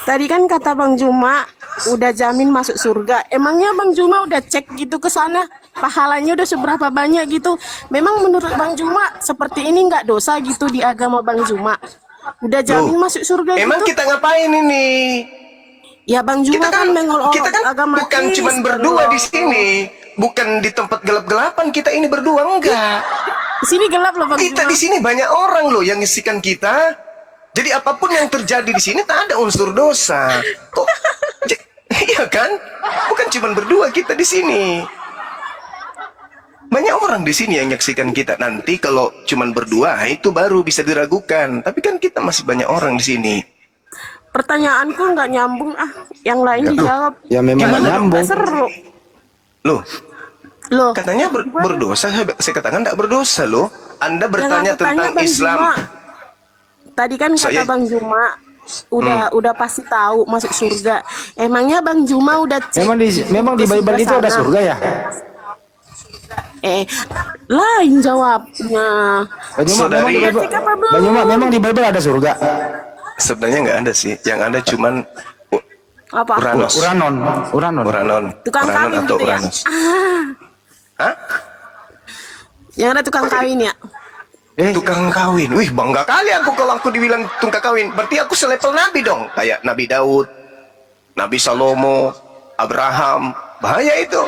Tadi kan kata Bang Juma udah jamin masuk surga. Emangnya Bang Juma udah cek gitu ke sana? Pahalanya udah seberapa banyak gitu? Memang menurut Bang Juma seperti ini nggak dosa gitu di agama Bang Juma? Udah jamin Loh, masuk surga emang gitu? kita ngapain ini? Ya Bang Juma kan mengolok kita kan agama bukan Kristen cuman berdua loh. di sini, bukan di tempat gelap-gelapan kita ini berdua, enggak. Di sini gelap loh Bang Kita Juma. di sini banyak orang loh yang ngisikan kita. Jadi apapun yang terjadi di sini tak ada unsur dosa. Kok? Iya kan? Bukan cuman berdua kita di sini. Banyak orang di sini yang nyaksikan kita. Nanti kalau cuman berdua itu baru bisa diragukan. Tapi kan kita masih banyak orang di sini. Pertanyaanku nggak nyambung ah. Yang lain dijawab. Ya memang nggak nyambung. Nggak seru. Loh, katanya berdosa. Saya katakan tidak berdosa loh. Anda bertanya Yang aku tanya tentang Bang Islam. Juma. Tadi kan kata Saya- Bang Juma udah pasti tahu masuk surga. Emangnya Bang Juma udah cek? Memang di Bible itu ada sana? surga ya? Lain jawabnya. Saudari, Memang di Bible ada surga. sebenarnya nggak ada sih. Yang ada cuman Apa? Uranus. Uranon. Tukang Uranon kawin atau gitu ya? Uranus. Hah? Yang ada tukang kawin ya? Tukang kawin. Wih, bangga kali aku kalau aku dibilang tukang kawin. Berarti aku selevel Nabi dong. Kayak Nabi Daud, Nabi Salomo, Abraham. Bahaya itu.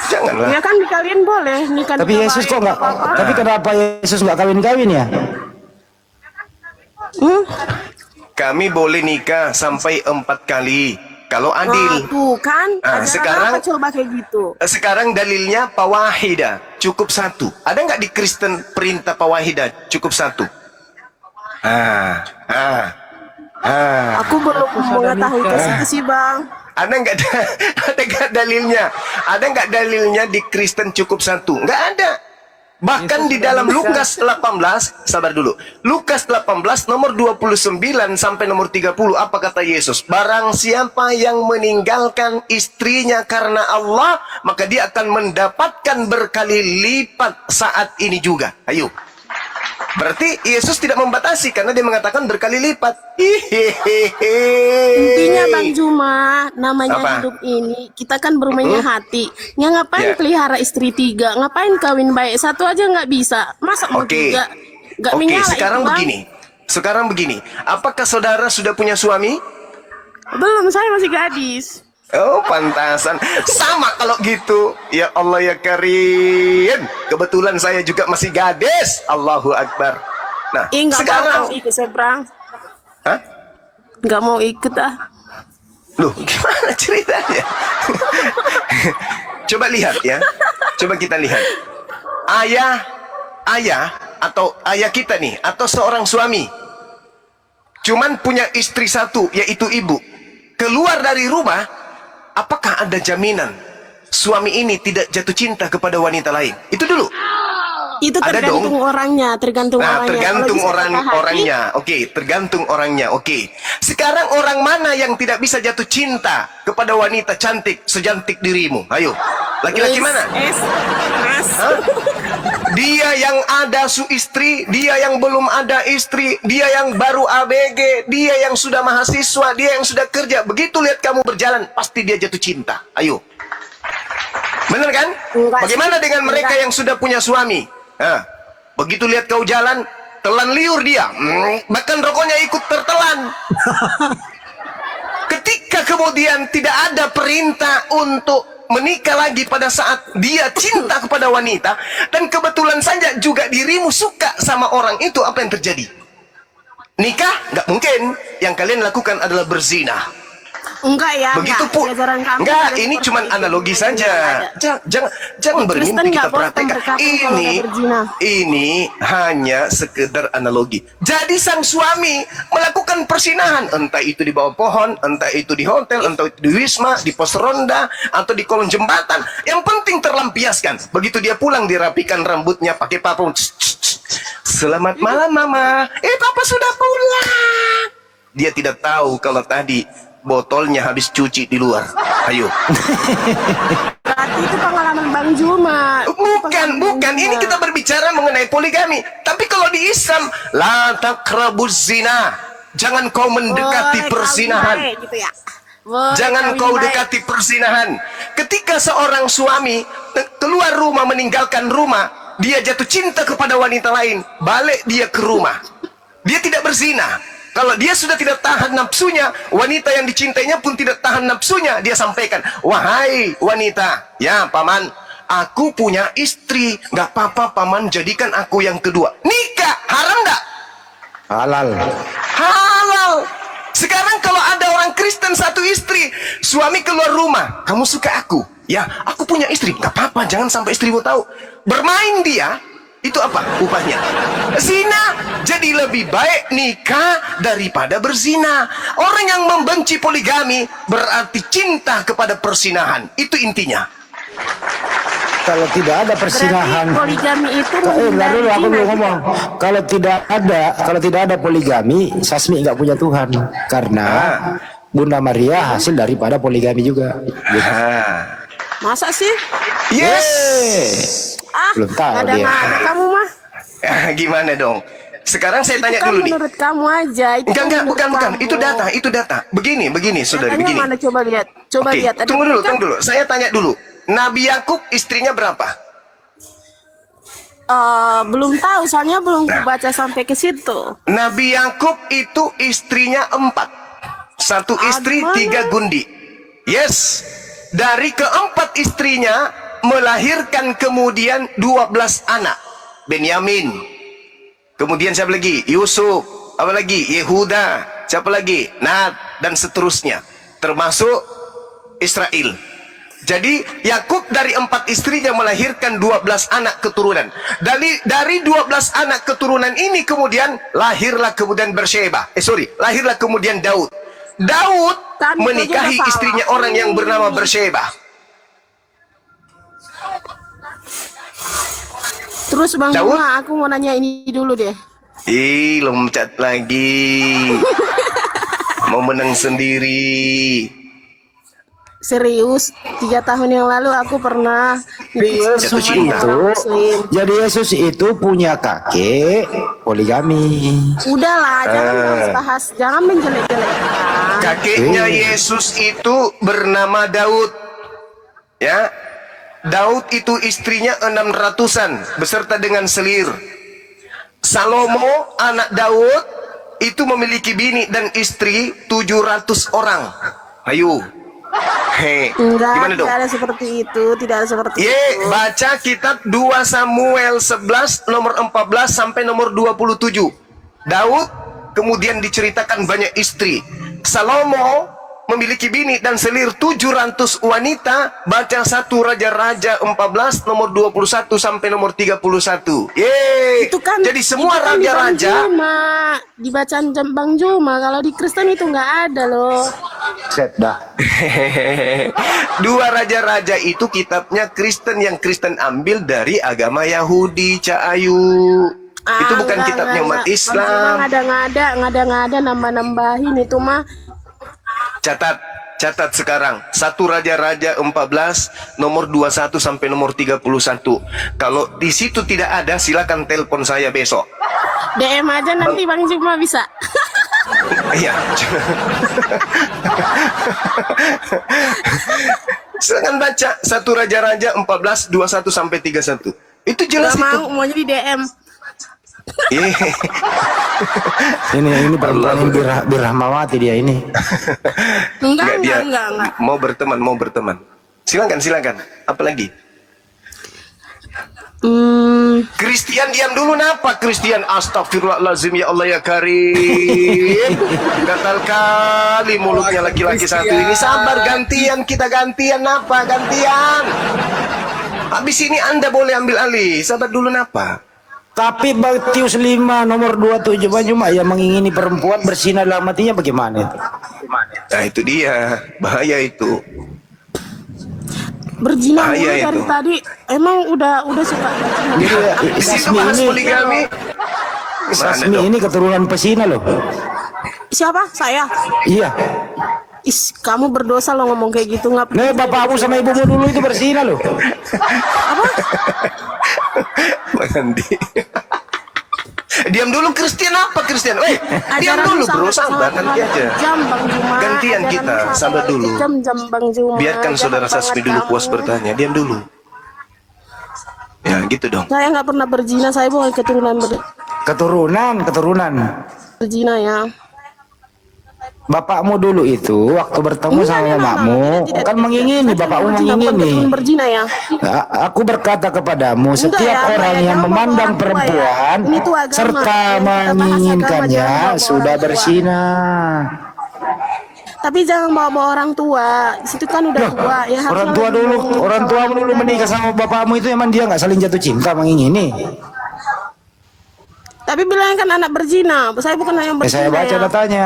Janganlah. Ya kan dikawin boleh. Nikah Tapi Yesus kok nggak? Tapi kenapa Yesus nggak kawin-kawin ya? Kami boleh nikah sampai 4 kali. Kalau adil. Tuh kan. Ah, Ajaran sekarang- apa coba kayak gitu? Sekarang dalilnya pawahida. Cukup 1. Ada nggak di Kristen perintah pawahida? Cukup 1. Aku belum mengetahui ke situ sih Bang. Ada nggak ada nggak dalilnya? Ada nggak dalilnya di Kristen cukup 1? Nggak ada. Bahkan di dalam Lukas 18, sabar dulu. Lukas 18 nomor 29 sampai nomor 30, apa kata Yesus? Barang siapa yang meninggalkan istrinya karena Allah, maka dia akan mendapatkan berkali lipat saat ini juga. Ayo. Berarti Yesus tidak membatasi karena dia mengatakan berkali lipat. Intinya Bang Juma, namanya Apa? hidup ini kita kan bermainnya hati. Ya ngapain Ya. pelihara istri 3? Ngapain kawin baik 1 aja nggak bisa? Masa mau Oke. 3? Nggak Oke, menyala sekarang itu, Bang. begini. Sekarang begini. Apakah saudara sudah punya suami? Belum, saya masih gadis. Oh, pantasan. Sama kalau gitu. Ya Allah ya Karim. Kebetulan saya juga masih gadis. Allahu Akbar. Nah, Nggak mau sekarang. ikut seberang. Hah? Nggak mau ikut ah. Loh, gimana ceritanya? Coba lihat ya. Coba kita lihat. Ayah atau ayah kita nih, atau seorang suami cuman punya istri 1, yaitu ibu. Keluar dari rumah, apakah ada jaminan suami ini tidak jatuh cinta kepada wanita lain? Itu dulu. Itu Ada tergantung dong. orangnya, tergantung Nah, orangnya. tergantung Kalau bisa patah hati, orangnya. Oke, tergantung orangnya. Oke. Sekarang orang mana yang tidak bisa jatuh cinta kepada wanita cantik secantik dirimu? Ayo. Laki-laki mana? Mas. Hah? Dia yang ada istri, dia yang belum ada istri, dia yang baru ABG, dia yang sudah mahasiswa, dia yang sudah kerja. Begitu lihat kamu berjalan, pasti dia jatuh cinta. Ayo. Bener kan? Enggak Bagaimana sih. dengan mereka Enggak. yang sudah punya suami? Nah, begitu lihat kau jalan, telan liur dia. Bahkan rokoknya ikut tertelan. Ketika kemudian tidak ada perintah untuk menikah lagi pada saat dia cinta kepada wanita, dan kebetulan saja juga dirimu suka sama orang itu, apa yang terjadi? Nikah? Nggak mungkin. Yang kalian lakukan adalah berzina. Enggak ya. Begitu enggak. pun. Di ajaran kami Enggak, ada ini seperti cuman itu. analogi Enggak saja. ada. Jangan Kristen bermimpi kita nggak boleh perhatikan. memberkati kalau Ini udah berzina. ini hanya sekedar analogi. Jadi sang suami melakukan persinahan, entah itu di bawah pohon, entah itu di hotel, entah itu di wisma, di pos ronda, atau di kolong jembatan. Yang penting terlampiaskan. Begitu dia pulang, dirapikan rambutnya pakai parfum. Selamat malam mama. Papa sudah pulang. Dia tidak tahu kalau tadi botolnya habis cuci di luar. Ayo. Berarti itu pengalaman Bang Juma. Bukan. Ini kita berbicara mengenai poligami. Tapi kalau di Islam, la taqrabuz zina. Jangan kau mendekati perzinahan. Gitu ya. Jangan kau dekati perzinahan. Ketika seorang suami keluar rumah, meninggalkan rumah, dia jatuh cinta kepada wanita lain, balik dia ke rumah. Dia tidak berzina. Kalau dia sudah tidak tahan nafsunya, wanita yang dicintainya pun tidak tahan nafsunya, dia sampaikan, wahai wanita, ya paman, aku punya istri, nggak apa-apa paman, jadikan aku yang kedua. Nikah haram nggak? Halal. Halal. Sekarang kalau ada orang Kristen satu istri, suami keluar rumah, kamu suka aku? Ya, aku punya istri, nggak apa-apa, jangan sampai istrimu tahu. Bermain dia, itu apa upahnya? Zina. Jadi lebih baik nikah daripada berzina. Orang yang membenci poligami berarti cinta kepada persinahan. Itu intinya. Kalau tidak ada persinahan, Poligami itu lalu aku mau ngomong, kalau tidak ada poligami, Sasmi nggak punya Tuhan, karena Bunda Maria hasil daripada poligami juga. Masa sih? Yes. Belum tahu Ada dia. kamu mah. Gimana dong? Sekarang saya tanya Kan dulu nih. menurut kamu aja. Itu kan Enggak, menurut bukan. kamu. Itu data. Begini, saudari, Datanya begini. mana coba lihat. Coba Oke, lihat. Ada tunggu kan? dulu. Saya tanya dulu. Nabi Yakub istrinya berapa? Belum tahu, soalnya belum Nah. baca sampai ke situ. Nabi Yakub itu istrinya 4. Satu istri, Aduh. 3 gundi. Yes. Dari keempat istrinya melahirkan kemudian 12 anak. Benyamin. Kemudian siapa lagi? Yusuf. Apa lagi? Yehuda. Siapa lagi? Nat. Dan seterusnya. Termasuk Israel. Jadi Yakub dari 4 istrinya melahirkan 12 anak keturunan. Dari 12 anak keturunan ini kemudian lahirlah kemudian lahirlah kemudian Daud. Daud Kan itu menikahi juga salah. istrinya orang yang bernama Bersheba. Terus Bang Daud? Juma, aku mau nanya ini dulu deh. Lomcat lagi. Mau menang sendiri. Serius, 3 tahun yang lalu aku pernah Jatuh cinta. Muslim. Jadi Yesus itu punya kakek poligami. Udahlah, jangan bahas, jangan menjelek-jelekan. Kakeknya Yesus itu bernama Daud. Ya. Daud itu istrinya 600-an beserta dengan selir. Salomo anak Daud itu memiliki bini dan istri 700 orang. Ayo. Gimana dong? Tidak ada seperti itu, tidak ada seperti itu. Baca kitab 2 Samuel 11 nomor 14 sampai nomor 27. Daud kemudian diceritakan banyak istri. Salomo memiliki bini dan selir 700 wanita. Baca 1 Raja-Raja 14 nomor 21 sampai nomor 31. Itu kan, Jadi semua itu kan di Bang raja-raja Juma, di bacaan Bang Juma. Kalau di Kristen itu nggak ada loh. Set dah. 2 Raja-Raja itu kitabnya Kristen, yang Kristen ambil dari agama Yahudi, Cak Ayu. Itu bukan enggak, kitabnya umat enggak. Islam. Ngada-ngada nambah-nambahin itu mah. Catat sekarang 1 Raja-Raja 14 nomor 21 sampai nomor 31. Kalau di situ tidak ada, silakan telepon saya besok. DM aja nanti Bang Juma bisa. Iya. Silakan baca 1 Raja-Raja 14 21 sampai 31. Itu jelas Gak itu. mau di DM. Ini perempuan Birahmawati dia ini. Enggak. Mau berteman. Silakan. Apa lagi? Christian diam dulu, napa Christian? Astagfirullahaladzim, ya Allah ya Karim. Gatal kali mulutnya laki-laki satu ini. Sabar, kita gantian, napa gantian. Habis ini Anda boleh ambil alih. Sabar dulu, napa? Tapi Matius 5 nomor 27 cuma yang mengingini perempuan bersinar dalam hatinya bagaimana itu? Nah itu dia, bahaya itu. Berzina mulu Bahaya dari itu. tadi. Emang udah suka. Di situ bahas poligami. Gimana Sasmi dong? ini keturunan pesina loh. Siapa? Saya. Iya. Is, kamu berdosa lo ngomong kayak gitu nggak? Nih bapakmu sama ibumu dulu itu berzina loh. Bang Andi. Diam dulu, Kristen apa Kristen? Diam dulu bro, sabar nanti aja. Jam Bang Juma. Gantian kita, sabar dulu. Jam Bang Juma. Biarkan saudara Sasmi dulu puas bertanya. Diam dulu. Ya gitu dong. Saya nggak pernah berzina, saya bukan Keturunan. berzina ya. Bapakmu dulu itu waktu bertemu sama makmu kan mengingini, bapakmu mengingini. Berzina ya. Aku berkata kepadamu, setiap ya, orang Mbak, yang agama memandang orang tua ya. perempuan Ini tuh agama. serta Yang kita bahas agama, menginginkannya jangan bawa sudah orang tua. berzina. Tapi jangan bawa orang tua. Di situ kan udah tua ya. harusnya Orang tua lebih dulu, menginginkan orang tua dulu menikah sama bapakmu itu emang dia nggak saling jatuh cinta mengingini. Tapi bilang kan anak berzina. Saya bukan yang berzina. Saya baca ya. datanya,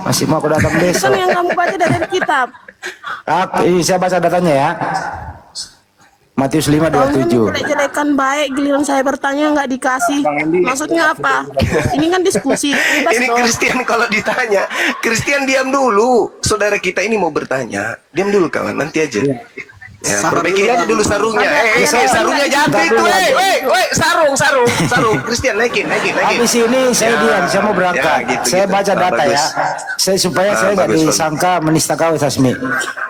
masih mau aku datang Itu besok. kan yang kamu baca dari kitab. Saya baca datanya ya. Matius 5:27. Jelek-jelekan baik, giliran saya bertanya nggak dikasih. Maksudnya apa? Ini kan diskusi. Bebas Ini dong. Kristen kalau ditanya, Kristen diam dulu. Saudara kita ini mau bertanya, diam dulu kawan, nanti aja. Ya, perbaiki aja dulu sarungnya. Sarungnya jatuh itu. Sarung. Kristen naikin. Habis ini saya diam, saya mau berangkat. Ya, gitu, saya gitu. baca data Bagus. ya. Supaya saya nggak bagus. disangka menista kau Sasmi.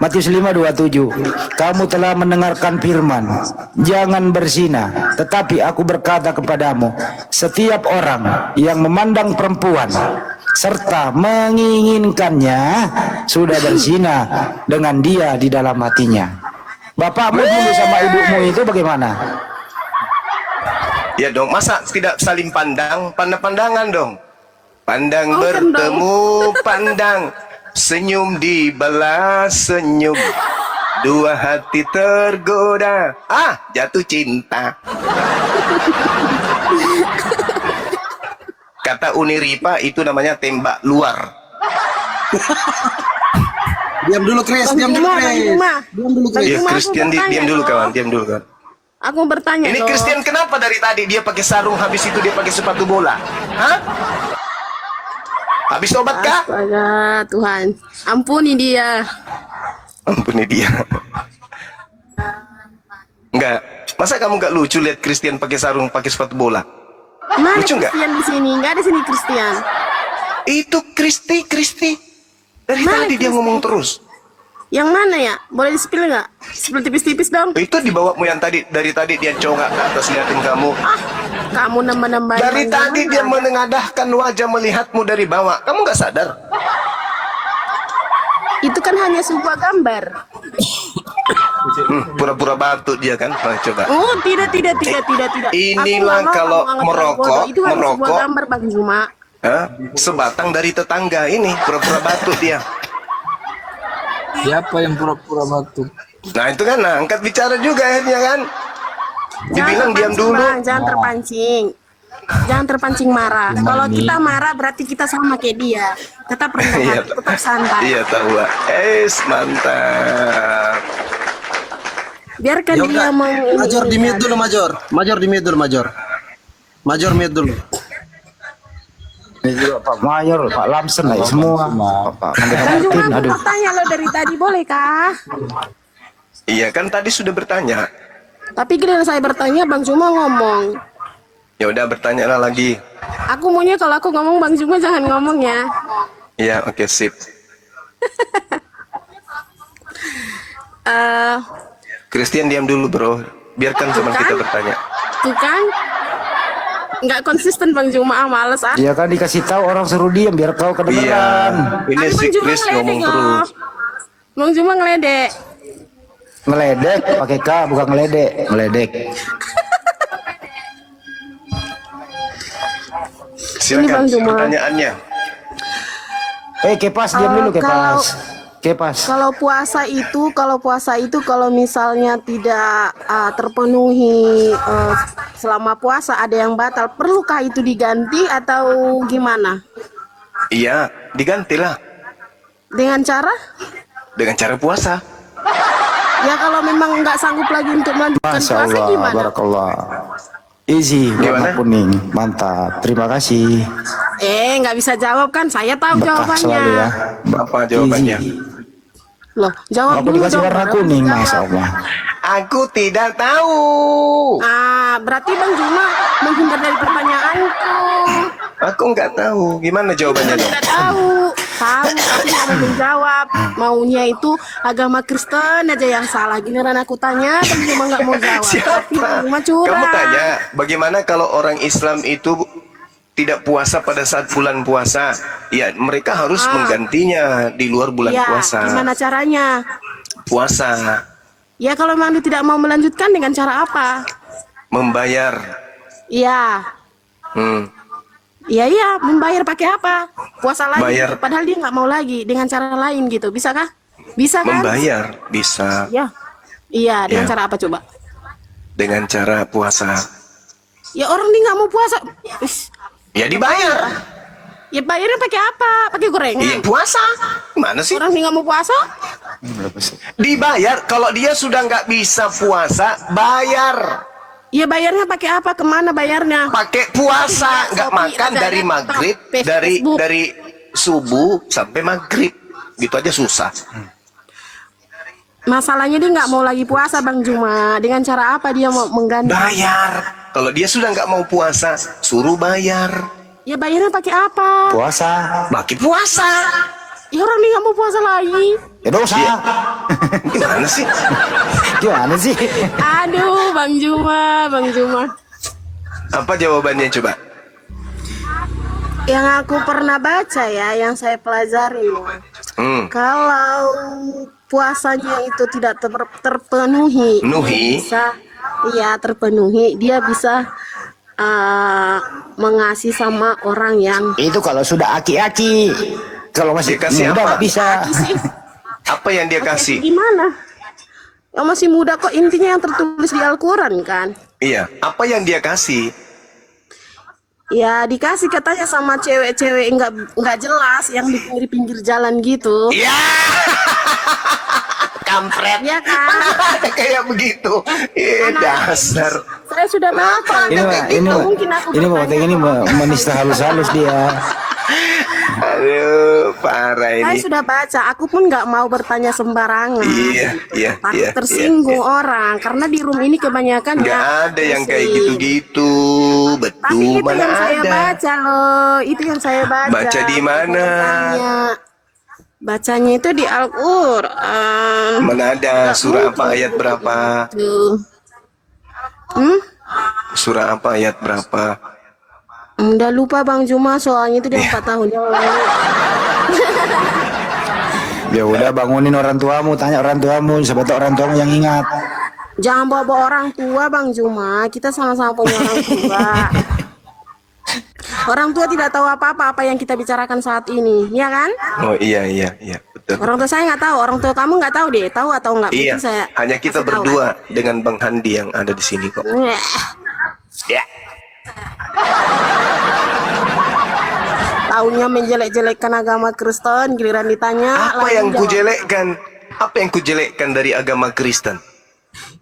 Matius 5:27. Kamu telah mendengarkan firman, jangan berzina. Tetapi aku berkata kepadamu, setiap orang yang memandang perempuan serta menginginkannya sudah berzina dengan dia di dalam hatinya. Bapakmu dulu sama ibumu itu bagaimana? Ya dong, masa tidak saling pandang-pandangan dong. Pandang Oh, bertemu, pandang. Senyum dibalas senyum. Dua hati tergoda. Jatuh cinta. Kata Uni Ripa itu namanya tembak luar. Diam dulu Chris, diam dulu Bang Chris. Juma. Diam dulu Chris. Iya, Cuma aku Kristen bertanya diam dulu loh. kawan, diam dulu kawan. Aku mau bertanya Ini loh. Kristen kenapa dari tadi dia pakai sarung, habis itu dia pakai sepatu bola? Hah? Habis obat kah? Astaga, Tuhan. Ampuni dia. Ampuni dia. Enggak. Masa kamu nggak lucu lihat Kristen pakai sarung, pakai sepatu bola? Mana Lucu nggak? Kristian di sini? Nggak ada sini Kristian. Itu Kristi. Dari Mana tadi dia Kristi? ngomong terus. Yang mana ya? Boleh di-spill nggak? Spill tipis-tipis dong. Itu di bawahmu yang dari tadi dia congak ke atas liatin kamu. Kamu nambah-nambahin. Dari tadi dia menengadahkan wajah melihatmu dari bawah. Kamu nggak sadar? Itu kan hanya sebuah gambar. Pura-pura batuk dia kan. Coba. Oh, tidak. Inilah Aku nggak mau kalau kamu anggap merokok, bodoh. Itu hanya sebuah merokok. gambar Bang Juma. Sebatang dari tetangga ini pura-pura batuk dia. Siapa yang pura-pura batuk? Nah itu kan, angkat bicara juga akhirnya kan. Dibilang diam terpancing, dulu. Bang. Jangan terpancing marah. Kalau kita marah berarti kita sama kayak dia. Tetap rendah Iya, hati, tetap santai. Iya tahu. Mantap. Biarkan Ya dia udah, mau ini. Major di mute dulu Major. Major di mute dulu Major. Major mute dulu. Ini juga Pak Mayor, Pak Lamsen lah semua. Pak Bang Martin, Juma, aduh. aku tanya lo dari tadi, bolehkah? Iya kan tadi sudah bertanya. Tapi giliran saya bertanya, Bang Juma ngomong. Ya udah bertanyalah lagi. Aku maunya kalau aku ngomong, Bang Juma jangan ngomong ya. Iya oke sip. Christian diam dulu bro. Biarkan teman kita bertanya. Tuh kan? Nggak konsisten Bang Juma, males ah. Dia kan dikasih tahu orang suruh diam biar kau Iya. kedengeran. Ini Tapi si Bang Juma Chris ngomong ngeledek terus. loh. Bang Juma ngeledek. Ngeledek pakai K bukan ngeledek, ngeledek. Ini Bang Silakan Juma. pertanyaannya. Kepas diam dulu Kepas. Kepas. Kalau puasa itu kalau misalnya tidak terpenuhi selama puasa ada yang batal, perlukah itu diganti atau gimana? Iya digantilah Dengan cara? dengan cara puasa. Ya kalau memang nggak sanggup lagi untuk melanjutkan Masya puasa Allah, gimana? barakallah. Easy, warna Gimana? kuning, mantap. Terima kasih. Nggak bisa jawab kan? Saya tahu Berkah jawabannya. selalu ya. Apa jawabannya? Easy. Loh, jawab Aku dulu dikasih dong, warna baru kuning, dijawab. Masya Allah. Aku tidak tahu. Berarti Bang Juma menghindar dari pertanyaanku. Aku nggak tahu. Gimana jawabannya dong? Tidak tahu, tapi nggak mau menjawab. Maunya itu agama Kristen aja yang salah. Giliran aku tanya, Bang Juma nggak mau jawab. Siapa? Bang Juma curang. Kamu tanya, bagaimana kalau orang Islam itu tidak puasa pada saat bulan puasa? Ya, mereka harus menggantinya di luar bulan Ya, puasa. gimana caranya? Puasa, Ya kalau memang dia tidak mau melanjutkan dengan cara apa? membayar. Iya, Hmm. iya, membayar pakai apa? Puasa lagi. Bayar. Padahal dia nggak mau lagi dengan cara lain gitu. Bisa kah? Bisa kan? Membayar bisa Ya. Iya, dengan Ya. cara apa coba? dengan cara puasa. Ya orang dia nggak mau puasa. Ish, Ya dibayar. ya bayarnya pakai apa? Pakai gorengan. Iya puasa. Mana sih? Orang dia nggak mau puasa? Dibayar. Kalau dia sudah nggak bisa puasa, bayar. Ya bayarnya pakai apa? Kemana bayarnya? Pakai puasa, nggak Shopee, makan Lazada, dari maghrib, TikTok, dari Facebook. dari subuh sampai maghrib. Gitu aja susah. Masalahnya dia nggak mau lagi puasa Bang Juma. Dengan cara apa dia mau mengganti? Bayar. Kalau dia sudah nggak mau puasa, suruh bayar. Ya bayarnya pakai apa? Puasa. Bagi puasa. Ya orang dia nggak mau puasa lagi. Ya dosa. Gimana sih? Gimana sih? Aduh, Bang Juma, Bang Juma. Apa jawabannya coba? Yang aku pernah baca ya, yang saya pelajari loh. Kalau puasanya itu tidak terpenuhi, Nuhi. bisa, iya terpenuhi, dia bisa mengasih sama orang yang Itu kalau sudah aki-aki. Kalau masih Dikasih muda apa? nggak bisa. Apa yang dia kasih? gimana? Yang masih muda kok intinya yang tertulis di Al-Quran kan? Iya. Apa yang dia kasih? Ya dikasih katanya sama cewek-cewek nggak jelas yang di pinggir-pinggir jalan gitu. Iya. Kampret. Ya kan? Kayak begitu. Dasar. Saya sudah baca. Mungkin aku bertanya ini menista halus-halus dia. Aduh, parah Saya ini. sudah baca, aku pun nggak mau bertanya sembarangan. Iya. Takut tersinggung orang, karena di room ini kebanyakan Nggak ya ada yang kayak muslim. gitu-gitu. Tapi Betul, itu mana yang saya ada? baca loh, itu yang saya baca. Baca di mana? Bacanya. Bacanya itu di Al-Quran. Mana ada surah apa ayat berapa? Tuh. Surah apa ayat berapa? Udah lupa Bang Juma, soalnya itu dia 4 tahun yang lalu. Ya udah bangunin orang tuamu, tanya orang tuamu, siapa tahu orang tuamu yang ingat. Jangan bawa orang tua Bang Juma, kita sama-sama punya orang tua. Orang tua tidak tahu apa-apa yang kita bicarakan saat ini, ya kan? Oh iya, betul. Orang tua saya nggak tahu, orang tua kamu nggak tahu deh, tahu atau nggak? Iya, Mungkin saya hanya kita kasih tahu berdua dengan Bang Handi yang ada di sini kok. kan? Ya. Taunya menjelek-jelekkan agama Kristen, giliran ditanya. Apa langsung yang jawab. kujelekkan? Apa yang kujelekkan dari agama Kristen?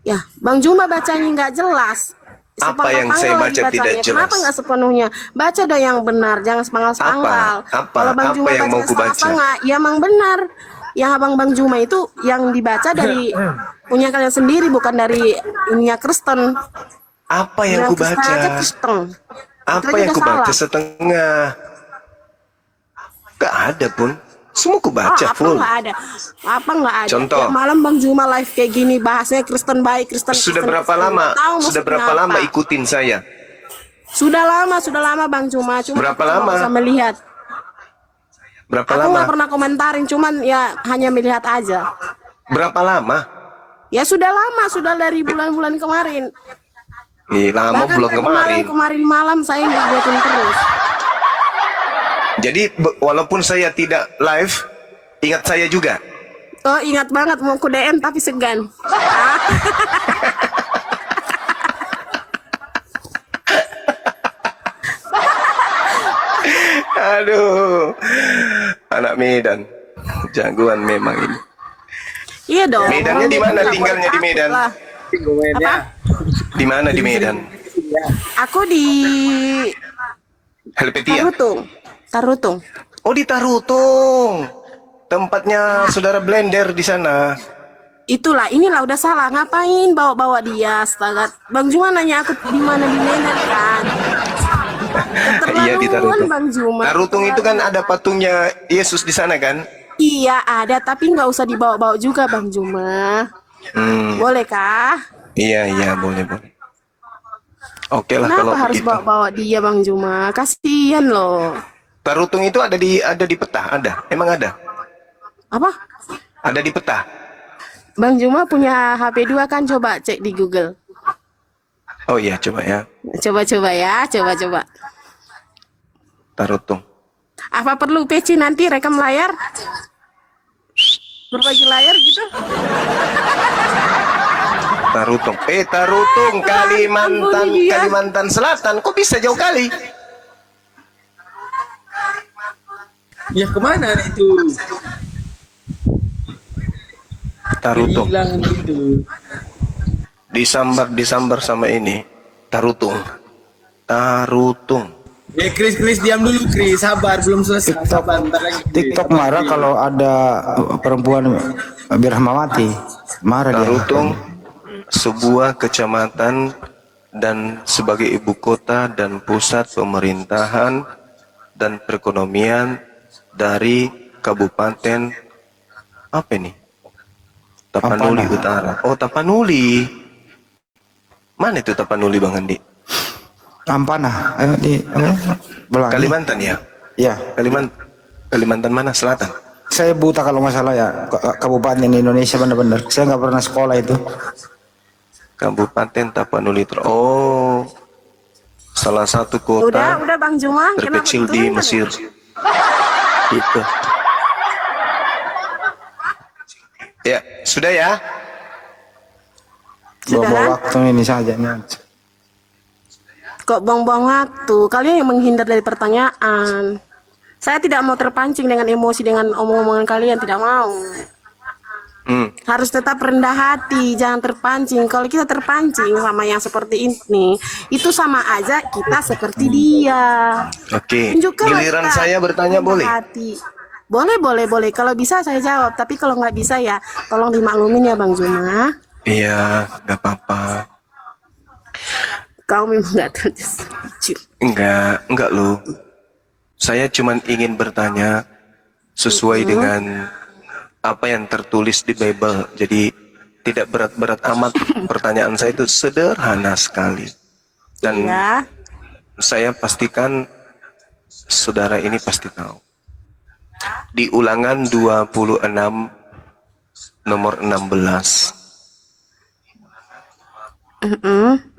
Ya, Bang Juma bacanya nggak jelas. Apa yang Sepanggal saya lagi baca tidak bacanya. jelas? Kenapa nggak sepenuhnya? Baca dong yang benar, jangan sepanggal-sepanggal. Apa? Kalau Bang Apa Juma yang mau baca kubaca? setengah-setengah, ya emang benar. Yang Bang Juma itu yang dibaca dari punya kalian sendiri, bukan dari ininya Kristen. Apa yang Kristen aja kubaca? Kristen. Apa Itu yang aja kubaca salah. setengah? Gak ada pun. Semua kubaca apa full. nggak ada? Apa nggak ada? Contoh. Tiap malam Bang Juma live kayak gini bahasnya Kristen baik, Kristen. Sudah Kristen, berapa Kristen. lama? Nggak tahu Sudah maksudnya berapa apa. lama ikutin saya? Sudah lama Bang Juma. Cuma Berapa aku nggak lama? bisa melihat. Berapa Aku lama? nggak pernah komentarin, cuman ya hanya melihat aja. Berapa lama? Ya sudah lama, sudah dari bulan-bulan kemarin. Lama Bahkan belum kemarin. kemarin malam saya ngikutin terus. Jadi walaupun saya tidak live, ingat saya juga. Oh ingat banget mau ku DM tapi segan. Aduh, anak Medan, jagoan memang ini. Iya dong. Medannya di mana? Nggak Tinggalnya di boleh Medan. takut lah. Apa? Di mana di Medan? Aku di Helvetia. Tarutung. Oh di Tarutung. Tempatnya saudara blender di sana. Itulah, inilah udah salah. Ngapain bawa-bawa dia? Astaga. Bang Juma nanya aku di mana di Medan kan? Iya di Keterlaluan Tarutung. Bang Juma. Tarutung itu kan ada patungnya Yesus di sana kan? Iya ada, tapi nggak usah dibawa-bawa juga Bang Juma. Hmm, Boleh kah? iya boleh. Oke lah kalau Kenapa harus begitu. bawa-bawa dia Bang Juma? Kasihan loh. Tarutung itu ada di peta, ada. Emang ada? Apa? Ada di peta. Bang Juma punya HP 2 kan? Coba cek di Google. Oh iya, coba ya. Coba-coba ya, coba-coba. Tarutung. Apa perlu PC nanti rekam layar? Berbagi layar gitu? Tarutung. Tarutung, Kalimantan, Ampuni dia. Kalimantan Selatan. Kok bisa jauh kali? Ya kemana itu? Tarutung. Hilang gitu. Disambar sama ini. Tarutung. Chris diam dulu Chris, sabar belum selesai. Sabar, bentar lagi. TikTok marah kalau ada perempuan Birahmawati. Marah dia. Tarutung sebuah kecamatan dan sebagai ibu kota dan pusat pemerintahan dan perekonomian dari Kabupaten apa ini? Tapanuli Ampana. Utara. Oh, Tapanuli. Mana itu Tapanuli Bang Andi? Ampana, di Belangi. Kalimantan ya? Ya, Kalimantan mana? Selatan. saya buta kalau masalah ya kabupaten Indonesia benar-benar. Saya nggak pernah sekolah itu. Kabupaten Tapanuli. Oh, salah satu kota Udah Bang Juma. terkecil Kenapa di turun kan Mesir. ya? Itu. Ya, sudah ya. Sudah Bawa kan? waktu ini saja nih. Kok buang-buang waktu? Kalian yang menghindar dari pertanyaan. Saya tidak mau terpancing dengan emosi dengan omong-omongan kalian, tidak mau. Harus tetap rendah hati, jangan terpancing. Kalau kita terpancing sama yang seperti ini, itu sama aja kita seperti dia. Oke. Tunjukkanlah Giliran kita saya bertanya rendah boleh? hati. Boleh. Kalau bisa saya jawab, tapi kalau nggak bisa ya tolong dimaklumin ya Bang Juma. Iya, nggak apa-apa. Kau memang nggak terus. Enggak loh. Saya cuma ingin bertanya sesuai dengan apa yang tertulis di Bible. Jadi tidak berat-berat amat. Pertanyaan saya itu sederhana sekali. Dan Ya. saya pastikan saudara ini pasti tahu. Di Ulangan 26 nomor 16.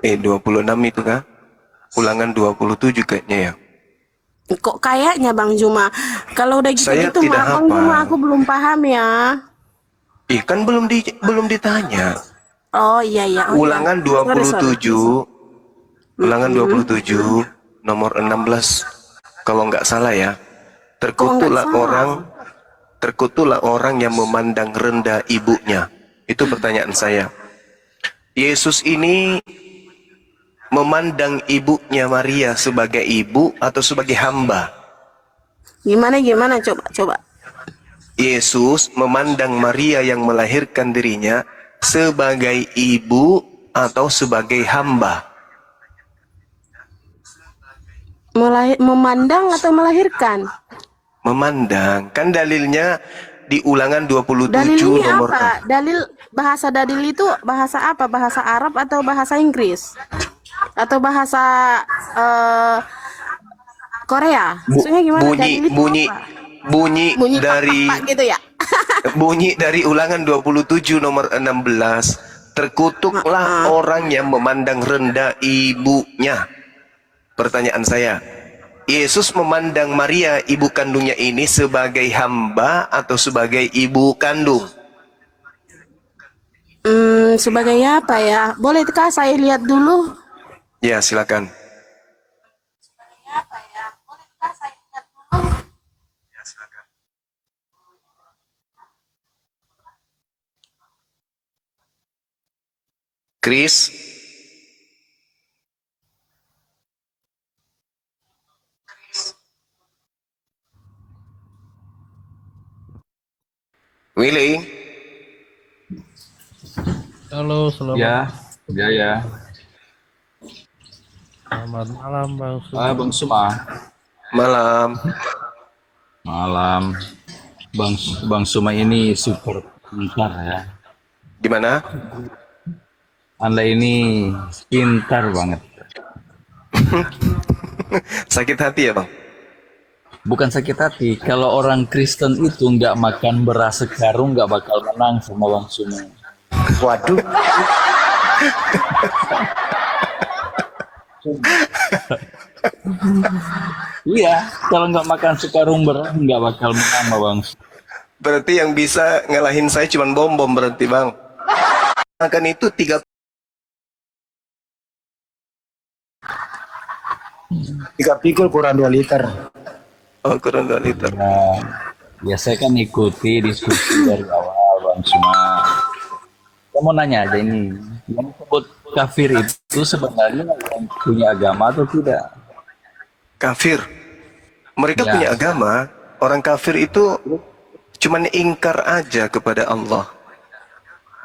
26 itu kan? Ulangan 27 kayaknya ya. Kok kayaknya Bang Juma? Kalau udah Saya gitu tidak Bang Juma hafal. aku belum paham ya. Kan belum ditanya. Oh iya. Ulangan Sorry. 27 Ulangan 27 nomor 16 kalau nggak salah ya. Terkutuklah orang yang memandang rendah ibunya. Itu pertanyaan saya. Yesus ini memandang ibunya Maria sebagai ibu atau sebagai hamba? Gimana? Coba. Yesus memandang Maria yang melahirkan dirinya sebagai ibu atau sebagai hamba? Memandang atau melahirkan? Memandang. Kan dalilnya di Ulangan 27 Dalilnya nomor apa? Bahasa dalil itu bahasa apa? Bahasa Arab atau bahasa Inggris? Atau bahasa Korea? Maksudnya gimana? Dalil itu apa? bunyi dari pak gitu ya? bunyi dari Ulangan 27 nomor 16. Terkutuklah orang yang memandang rendah ibunya. Pertanyaan saya, Yesus memandang Maria ibu kandungnya ini sebagai hamba atau sebagai ibu kandung? Sebagai apa ya? Bolehkah saya lihat dulu? Ya, silakan. Chris, Willy. Halo, selamat Ya. selamat malam Bang Suma. Bang Suma. Malam. Malam. Bang Suma ini super pintar ya. Gimana? Anda ini pintar banget. Sakit hati ya bang? Bukan sakit hati. Kalau orang Kristen itu nggak makan beras sekarung nggak bakal menang sama Bang Suma. Waduh. Iya, kalau nggak makan sekarung beras nggak bakal menang sama Bang Suma. Berarti yang bisa ngalahin saya cuma bom berarti bang. Makan itu 3 pikul kurang 2 liter. Oh kurang 2 liter. Ya saya kan ikuti diskusi dari awal Bang Suma. Saya mau nanya aja ini, yang disebut kafir itu sebenarnya yang punya agama atau tidak? Kafir. Mereka Ya. punya agama. Orang kafir itu cuman ingkar aja kepada Allah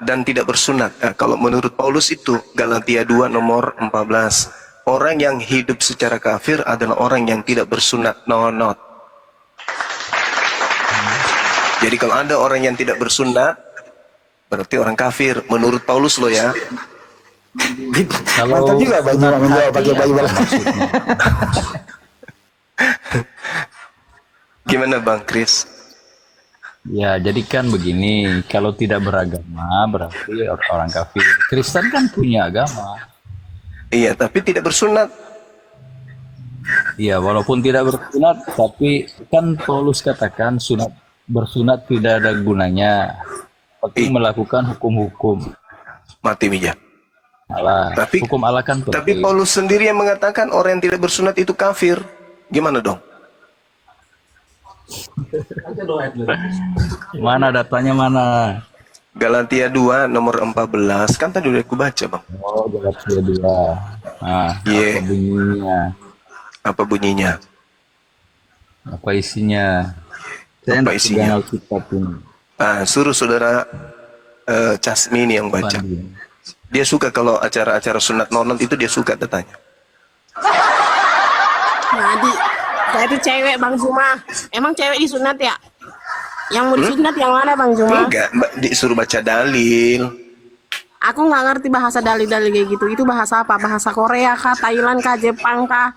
dan tidak bersunat. Nah, kalau menurut Paulus itu Galatia 2 nomor 14. Orang yang hidup secara kafir adalah orang yang tidak bersunat. No, not. Jadi kalau ada orang yang tidak bersunat, berarti orang kafir. Menurut Paulus lo ya. Mantap juga Bang Juma menjawab pakai baju bola. Gimana Bang Kris? Ya, jadi kan begini, kalau tidak beragama berarti orang kafir. Kristen kan punya agama. Iya, tapi tidak bersunat. Iya, walaupun tidak bersunat, tapi kan Paulus katakan bersunat tidak ada gunanya. Penting melakukan hukum-hukum Mati Mija. Allah. Tapi- Hukum Allah kan Tapi penting. Paulus sendiri yang mengatakan orang yang tidak bersunat itu kafir. Gimana dong? Mana datanya mana? Galatia 2 nomor 14. Kan tadi udah aku baca bang. Oh, Galatia 2. Nah, Iya. apa bunyinya? Apa bunyinya? Apa isinya? Saya Apa nggak isinya? pegang Alkitab ini. Suruh saudara Casmi ini yang baca. Banding. Dia suka kalau acara-acara sunat nonton itu dia suka datanya. Jadi, saya itu cewek Bang Zuma. Emang cewek disunat ya? Yang mau disunat yang mana Bang Zuma? Enggak, disuruh baca dalil. Aku nggak ngerti bahasa dalil-dalil kayak gitu. Itu bahasa apa? Bahasa Korea kah? Thailand kah? Jepang kah?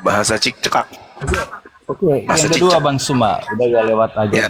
Bahasa cik cekak. Oke, Masa yang kedua cicak? Bang Suma, udah gak lewat aja. Ya.